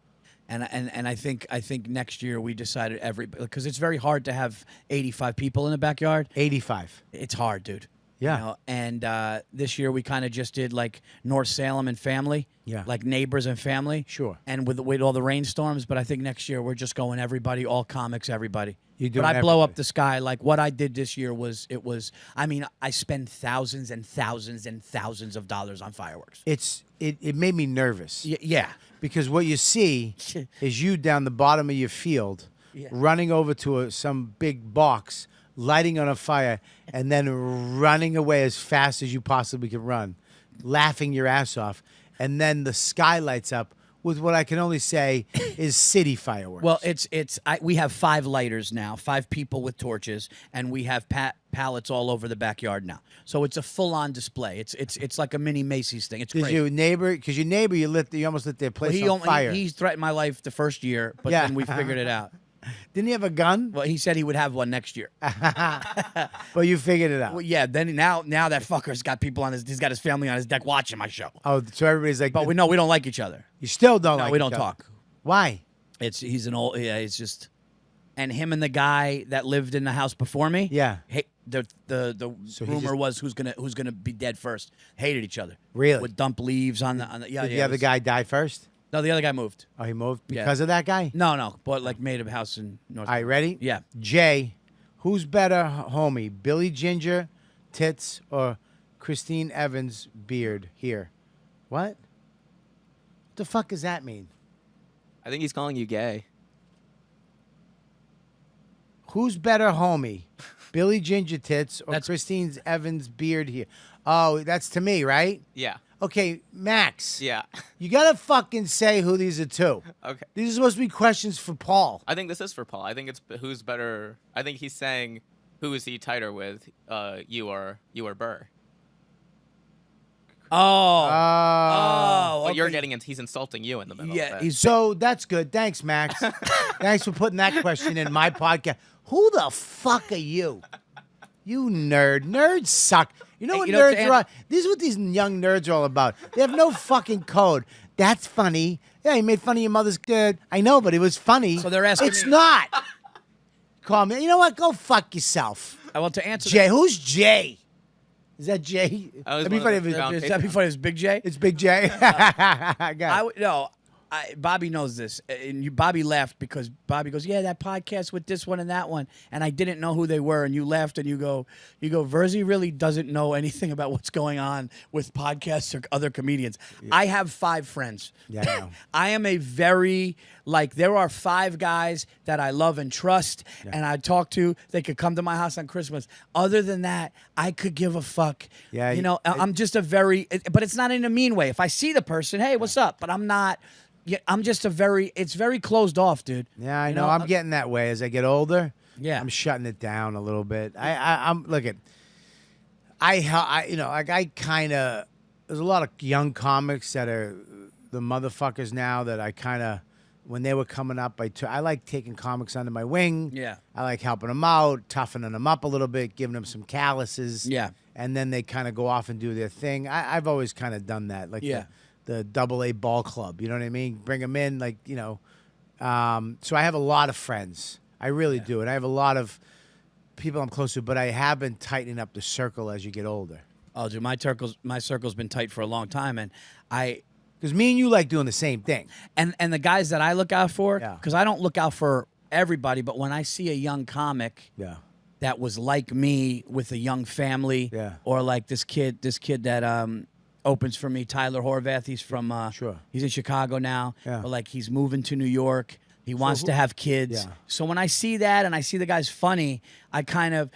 And I think next year we decided because it's very hard to have 85 people in the backyard. 85. It's hard, dude. Yeah. You know? And this year we kind of just did like North Salem and family. Yeah. Like neighbors and family. Sure. And with all the rainstorms, but I think next year we're just going everybody, all comics, everybody. You're But doing I blow up everybody. the sky. Like what I did this year I mean, I spend thousands and thousands and thousands of dollars on fireworks. It made me nervous. Yeah. Because what you see is you down the bottom of your field, running over to some big box, lighting on a fire, and then running away as fast as you possibly can run, laughing your ass off, and then the sky lights up with what I can only say is city fireworks. Well, we have 5 lighters now, 5 people with torches, and we have pallets all over the backyard now. So it's a full-on display. It's like a mini Macy's thing. It's Did crazy. your neighbor? Because your neighbor, you almost lit their place on fire. He threatened my life the first year, but then we figured it out. Didn't he have a gun? Well, he said he would have one next year. But you figured it out. Well, yeah. Then now that fucker's got people he's got his family on his deck watching my show. Oh, so everybody's like, But we don't like each other. you still don't No, like we each don't other. talk. Why? He's an old. Yeah, it's just. And him and the guy that lived in the house before me. Yeah. Hey, the So he rumor just- was who's gonna be dead first. Hated each other. Really? Would dump leaves on the yeah. Did yeah, the it other was- guy die first? No, the other guy moved. Oh, he moved Yeah. because of that guy? No, but like made a house in North. All right, ready? Yeah. Jay, who's better, homie? Billy Ginger, tits, or Christine Evans, beard? Here. What? The fuck does that mean? I think he's calling you gay. Who's better, homie? Billy Ginger Tits or Christine Evans Beard here? Oh, that's to me, right? Yeah. Okay, Max. Yeah. You gotta fucking say who these are to. Okay. These are supposed to be questions for Paul. I think this is for Paul. I think it's who's better. I think he's saying who is he tighter with, you or Burr. Oh. But Okay. you're getting he's insulting you in the middle. Yeah, of it. So that's good. Thanks, Max. Thanks for putting that question in my podcast. Who the fuck are you? You nerd. Nerds suck. You know Hey, what you know, nerds to are? This is what these young nerds are all about. They have no fucking code. That's funny. Yeah, he made fun of your mother's kid. I know, but it was funny. So they're asking It's me- not. Call me. You know what? Go fuck yourself. I want to answer. Jay. Who's Jay? Is that Jay? I was That'd be one funny of if the- it's, Is that before it was Big J? it's Big J. Bobby knows this, and Bobby laughed because Bobby goes, "Yeah, that podcast with this one and that one," and I didn't know who they were, and you laughed and you go, Virzi really doesn't know anything about what's going on with podcasts or other comedians. I have 5 friends. Yeah, I know. I am a very there are 5 guys that I love and trust, and I talk to. They could come to my house on Christmas. Other than that, I could give a fuck. Yeah, you know, I'm just a but it's not in a mean way. If I see the person, hey, what's up? But I'm not. Yeah, I'm just it's very closed off, dude. Yeah, I You know. I'm getting that way as I get older. Yeah. I'm shutting it down a little bit. I'm look at. I kind of. There's a lot of young comics that are the motherfuckers now that I kind of. When they were coming up, I like taking comics under my wing. Yeah. I like helping them out, toughening them up a little bit, giving them some calluses. Yeah. And then they kind of go off and do their thing. I've always kind of done that. Like Yeah. the AA ball club. You know what I mean? Bring them in, so I have a lot of friends. I really do. And I have a lot of people I'm close to, but I have been tightening up the circle as you get older. Oh, dude, my circle's been tight for a long time, and Because me and you like doing the same thing. and the guys that I look out for, Yeah. because I don't look out for everybody, but when I see a young comic Yeah. that was like me with a young family, Yeah. or like this kid that opens for me, Tyler Horvath. He's from Sure. He's in Chicago now, Yeah. but like he's moving to New York. He wants to have kids. Yeah. So when I see that and I see the guy's funny, I kind of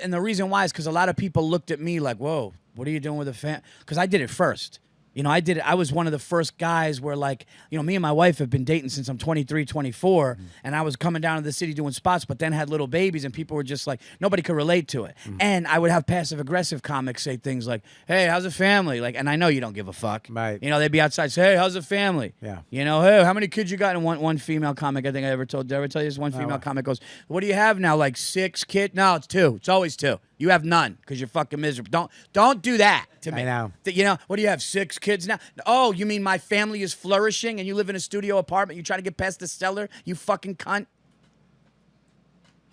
and the reason why is because a lot of people looked at me like, "Whoa, what are you doing with a fan?" Because I did it first. You know, I was one of the first guys where, me and my wife have been dating since I'm 23, 24, and I was coming down to the city doing spots, but then had little babies, and people were just like, nobody could relate to it. And I would have passive-aggressive comics say things like, hey, how's the family? And I know you don't give a fuck. Right. You know, they'd be outside, say, hey, how's the family? Yeah. You know, hey, how many kids you got? And one female comic, did I ever tell you this? One female comic goes, what do you have now, 6 kids? No, it's 2. It's always 2. You have none because you're fucking miserable. Don't do that to me. I know. You know, what do you have, 6 kids now? Oh, you mean my family is flourishing and you live in a studio apartment? You try to get past the cellar? You fucking cunt.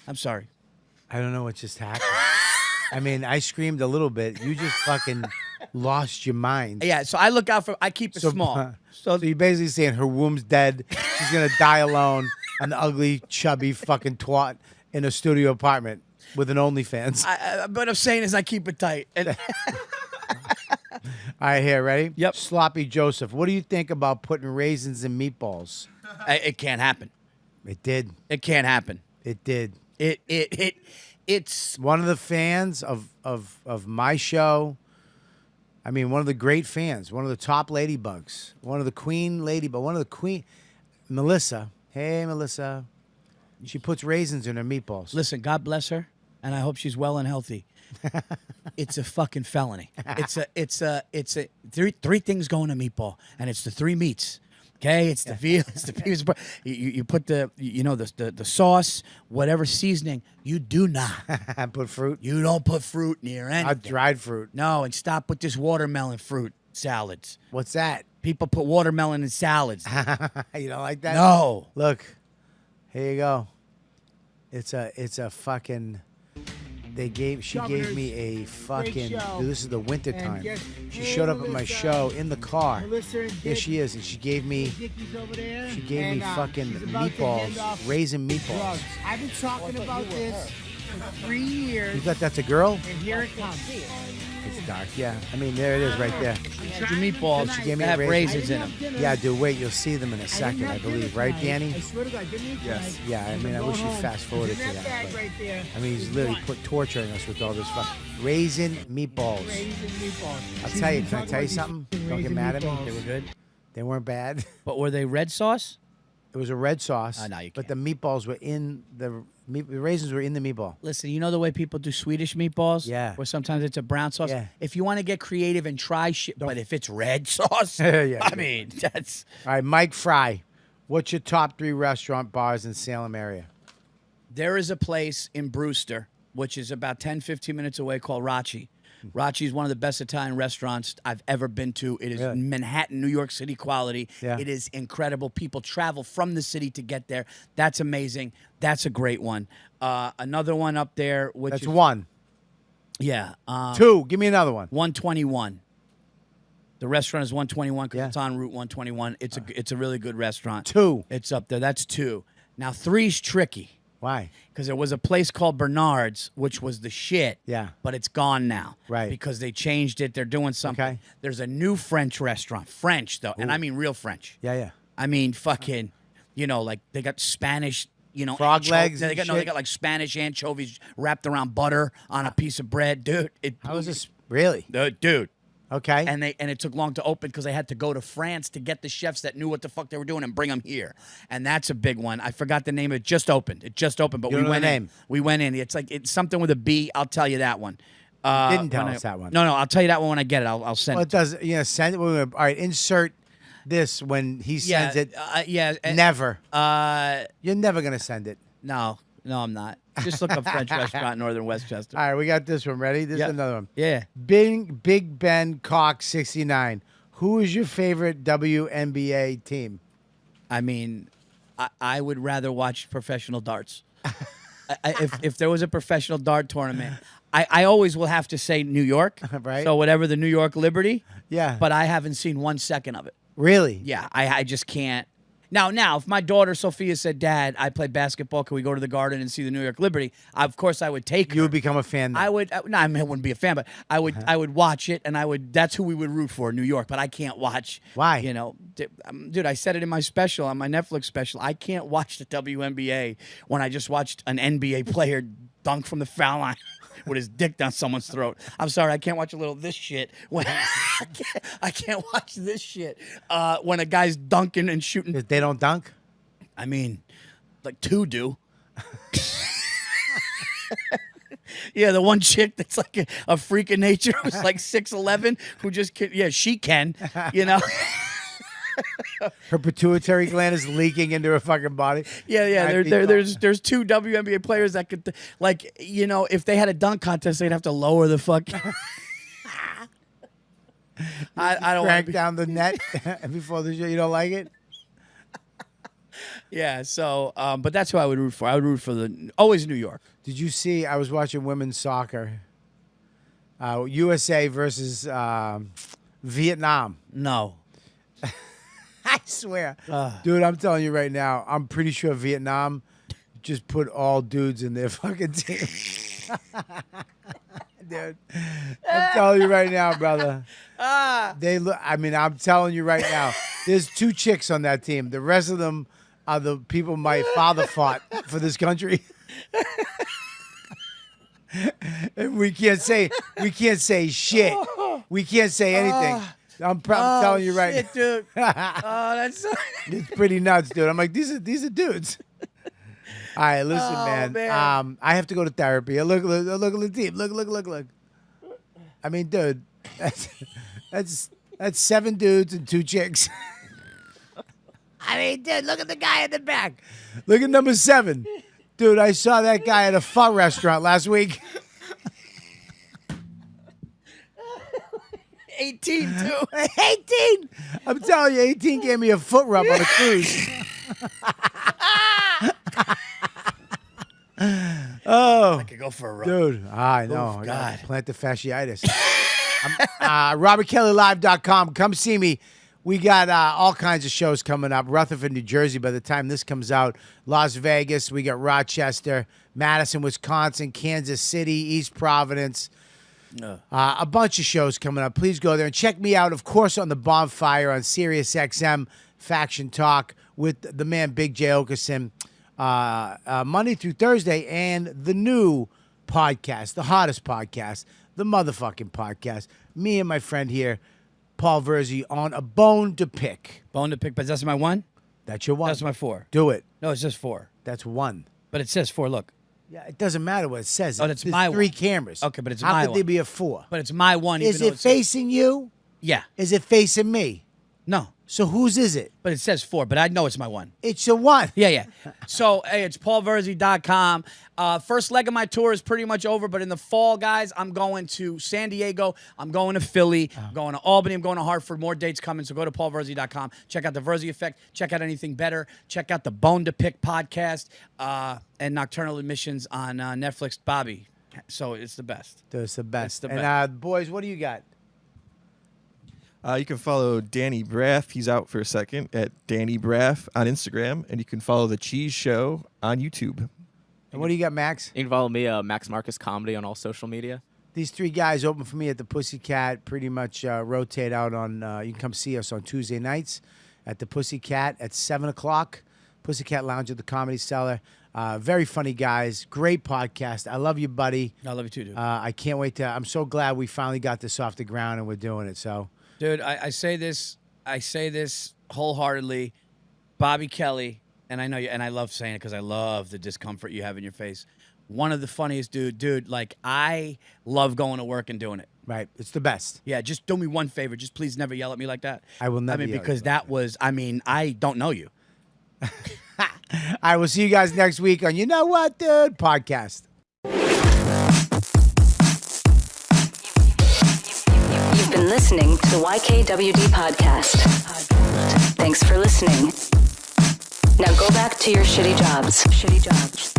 I'm sorry. I don't know what just happened. I mean, I screamed a little bit. You just fucking lost your mind. Yeah, so I keep it small. So you're basically saying her womb's dead. She's going to die alone. An ugly, chubby fucking twat in a studio apartment with an OnlyFans. What I'm saying is I keep it tight. And All right, here, ready? Yep. Sloppy Joseph, what do you think about putting raisins in meatballs? it can't happen. It did. It can't happen. It did. It's One of the fans of my show, I mean, one of the great fans, one of the top ladybugs, one of the queen, Melissa. Hey, Melissa. She puts raisins in her meatballs. Listen, God bless her, and I hope she's well and healthy. It's a fucking felony. It's a three things go in a meatball, and it's the 3 meats. Okay, it's the veal, it's the peas. You put the sauce, whatever seasoning. You do not Put fruit. You don't put fruit near anything. Dried fruit. No, and stop with this watermelon fruit salads. What's that? People put watermelon in salads. You don't like that? No. Look, here you go. It's a fucking. She gave me a fucking. Dude, this is the winter time. She showed up at my show in the car. Here she is, and she gave me fucking meatballs, raisin meatballs. I've been talking about this for 3 years, You thought that's a girl? and here it comes. It's dark. Yeah. I mean, there it is right there. Your meatballs She gave me a have raisin. raisins in them. Yeah, dude. Wait, you'll see them in a second, I believe. Right, Danny? I swear to God, didn't you? Yes. Yeah. I mean, I wish you fast forwarded to That that. bag but- right there. I mean, he's literally torturing us with all this raisin meatballs. Raisin meatballs. I'll She's tell you. been Can I talking tell you about these something? Don't get raisin mad at me. meatballs. They were good. They weren't bad. But were they red sauce? It was a red sauce. Oh, no, you but the meatballs were in the raisins were in the meatball. Listen, you know the way people do Swedish meatballs? Yeah. Where sometimes it's a brown sauce? Yeah. If you want to get creative and try shit, but if it's red sauce, Yeah, I mean, that's... All right, Mike Fry. What's your top 3 restaurant bars in Salem area? There is a place in Brewster, which is about 10, 15 minutes away, called Rachi. Rachi is one of the best Italian restaurants I've ever been to. It is Really? Manhattan, New York City quality. Yeah. It is incredible. People travel from the city to get there. That's amazing. That's a great one. Another one up there, which That's is... 1. Yeah. 2. Give me another one. 121. The restaurant is 121 because Yeah. it's on Route 121. It's a really good restaurant. 2. It's up there. That's 2. Now 3's tricky Why? because there was a place called Bernard's, which was the shit. Yeah. But it's gone now. Right. Because they changed it. They're doing something. Okay. There's a new French restaurant. French though, and I mean real French. Yeah, yeah. I mean fucking, like they got Spanish. Frog legs They and got no, they shit? got like Spanish anchovies wrapped around butter on a piece of bread, dude. How is this? Really? dude? Okay. And it took long to open because they had to go to France to get the chefs that knew what the fuck they were doing and bring them here. And that's a big one. I forgot the name. It just opened, but You we don't know the went name? in. We went in. It's something with a B. I'll tell you that one. Didn't tell when us that one. No, I'll tell you that one when I get it. I'll send Well, it. it does. Send it. All right, insert this when he sends it. Never. You're never gonna send it. No, I'm not. Just look up French restaurant in Northern Westchester. All right, we got this one. Ready? This Yeah. is another one. Yeah. Big Ben Cox 69. Who is your favorite WNBA team? I mean, I would rather watch professional darts. If there was a professional dart tournament, I always will have to say New York. Right. So whatever the New York Liberty. Yeah. But I haven't seen 1 second of it. Really? Yeah, I just can't. Now, if my daughter Sophia said, "Dad, I play basketball. Can we go to the Garden and see the New York Liberty?" Of course, I would take her. You would become a fan. Then. I would. No, I wouldn't be a fan, but I would watch it, and I would. That's who we would root for, New York. But I can't watch. Why? Dude, I said it in my special, on my Netflix special. I can't watch the WNBA when I just watched an NBA player dunk from the foul line with his dick down someone's throat. I'm sorry, I can't watch a little of this shit. When I can't watch this shit when a guy's dunking and shooting. They don't dunk. I mean, like 2 do. Yeah, the one chick that's like a freak of nature who's like 6'11", who just can, she can, Her pituitary gland is leaking into her fucking body. Yeah. Might be There's 2 WNBA players that could, if they had a dunk contest, they'd have to lower the fuck. I don't Crank want down the net before the show. You don't like it? Yeah. So, but that's who I would root for. I would root for always New York. Did you see? I was watching women's soccer. USA versus Vietnam. No. I swear. Dude, I'm telling you right now, I'm pretty sure Vietnam just put all dudes in their fucking team. Dude, I'm telling you right now, brother. They look. I mean, I'm telling you right now. There's 2 chicks on that team. The rest of them are the people my father fought for this country. And we can't say shit. We can't say anything. I'm telling you right shit, dude. That's It's pretty nuts, dude. I'm like, these are dudes. All right, listen, man. I have to go to therapy. Look at the team. Look. I mean, dude, that's 7 dudes and 2 chicks. I mean, dude, look at the guy in the back. Look at number 7. Dude, I saw that guy at a pho restaurant last week. 18 too. 18. I'm telling you, 18 gave me a foot rub on a cruise. Oh, I could go for a run. dude, I know. Oh, I God. got plantar fasciitis. RobertKellyLive.com. Come see me. We got all kinds of shows coming up. Rutherford, New Jersey, by the time this comes out. Las Vegas. We got Rochester, Madison, Wisconsin, Kansas City, East Providence. A bunch of shows coming up. Please go there and check me out, of course, on the Bonfire on Sirius XM Faction Talk with the man Big J Okerson, Monday through Thursday, and the new podcast, the hottest podcast, the motherfucking podcast. Me and my friend here, Paul Virzi, on A Bone to Pick. Bone to pick, but that's my 1? That's your 1. That's my 4. Do it. No, it's just 4. That's 1. But it says 4, look. Yeah, it doesn't matter what it says. Oh, that's There's my 3 one. cameras. Okay, but it's How my could one. there be a 4? But it's my 1. Is even though it facing you? Yeah. Is it facing me? No. So whose is it? But it says 4, but I know it's my 1. It's your 1. Yeah. So, hey, it's paulvirzi.com. First leg of my tour is pretty much over, but in the fall, guys, I'm going to San Diego. I'm going to Philly. I'm going to Albany. I'm going to Hartford. More dates coming, so go to paulvirzi.com. Check out The Virzi Effect. Check out Anything Better. Check out the Bone to Pick podcast and Nocturnal Admissions on Netflix. Bobby. So it's the best. It's the best. It's the And boys, what do you got? You can follow Danny Braff. He's out for a second at Danny Braff on Instagram, and you can follow The Cheese Show on YouTube. And what do you got, Max? You can follow me, Max Marcus Comedy, on all social media. These 3 guys open for me at the Pussycat. Pretty much rotate out on. You can come see us on Tuesday nights at the Pussycat at 7 o'clock. Pussycat Lounge at the Comedy Cellar. Very funny guys. Great podcast. I love you, buddy. I love you too, dude. I can't wait to. I'm so glad we finally got this off the ground and we're doing it. So. Dude, I say this wholeheartedly. Bobby Kelly, and I know you, and I love saying it because I love the discomfort you have in your face. One of the funniest dude. Like, I love going to work and doing it. Right, it's the best. Yeah, just do me one favor. Just please never yell at me like that. I will never. I mean, yell at because you that was. I mean, I don't know you. I will see you guys next week on You Know What, Dude podcast. You've been listening to the YKWD podcast. Thanks for listening. Now go back to your shitty jobs.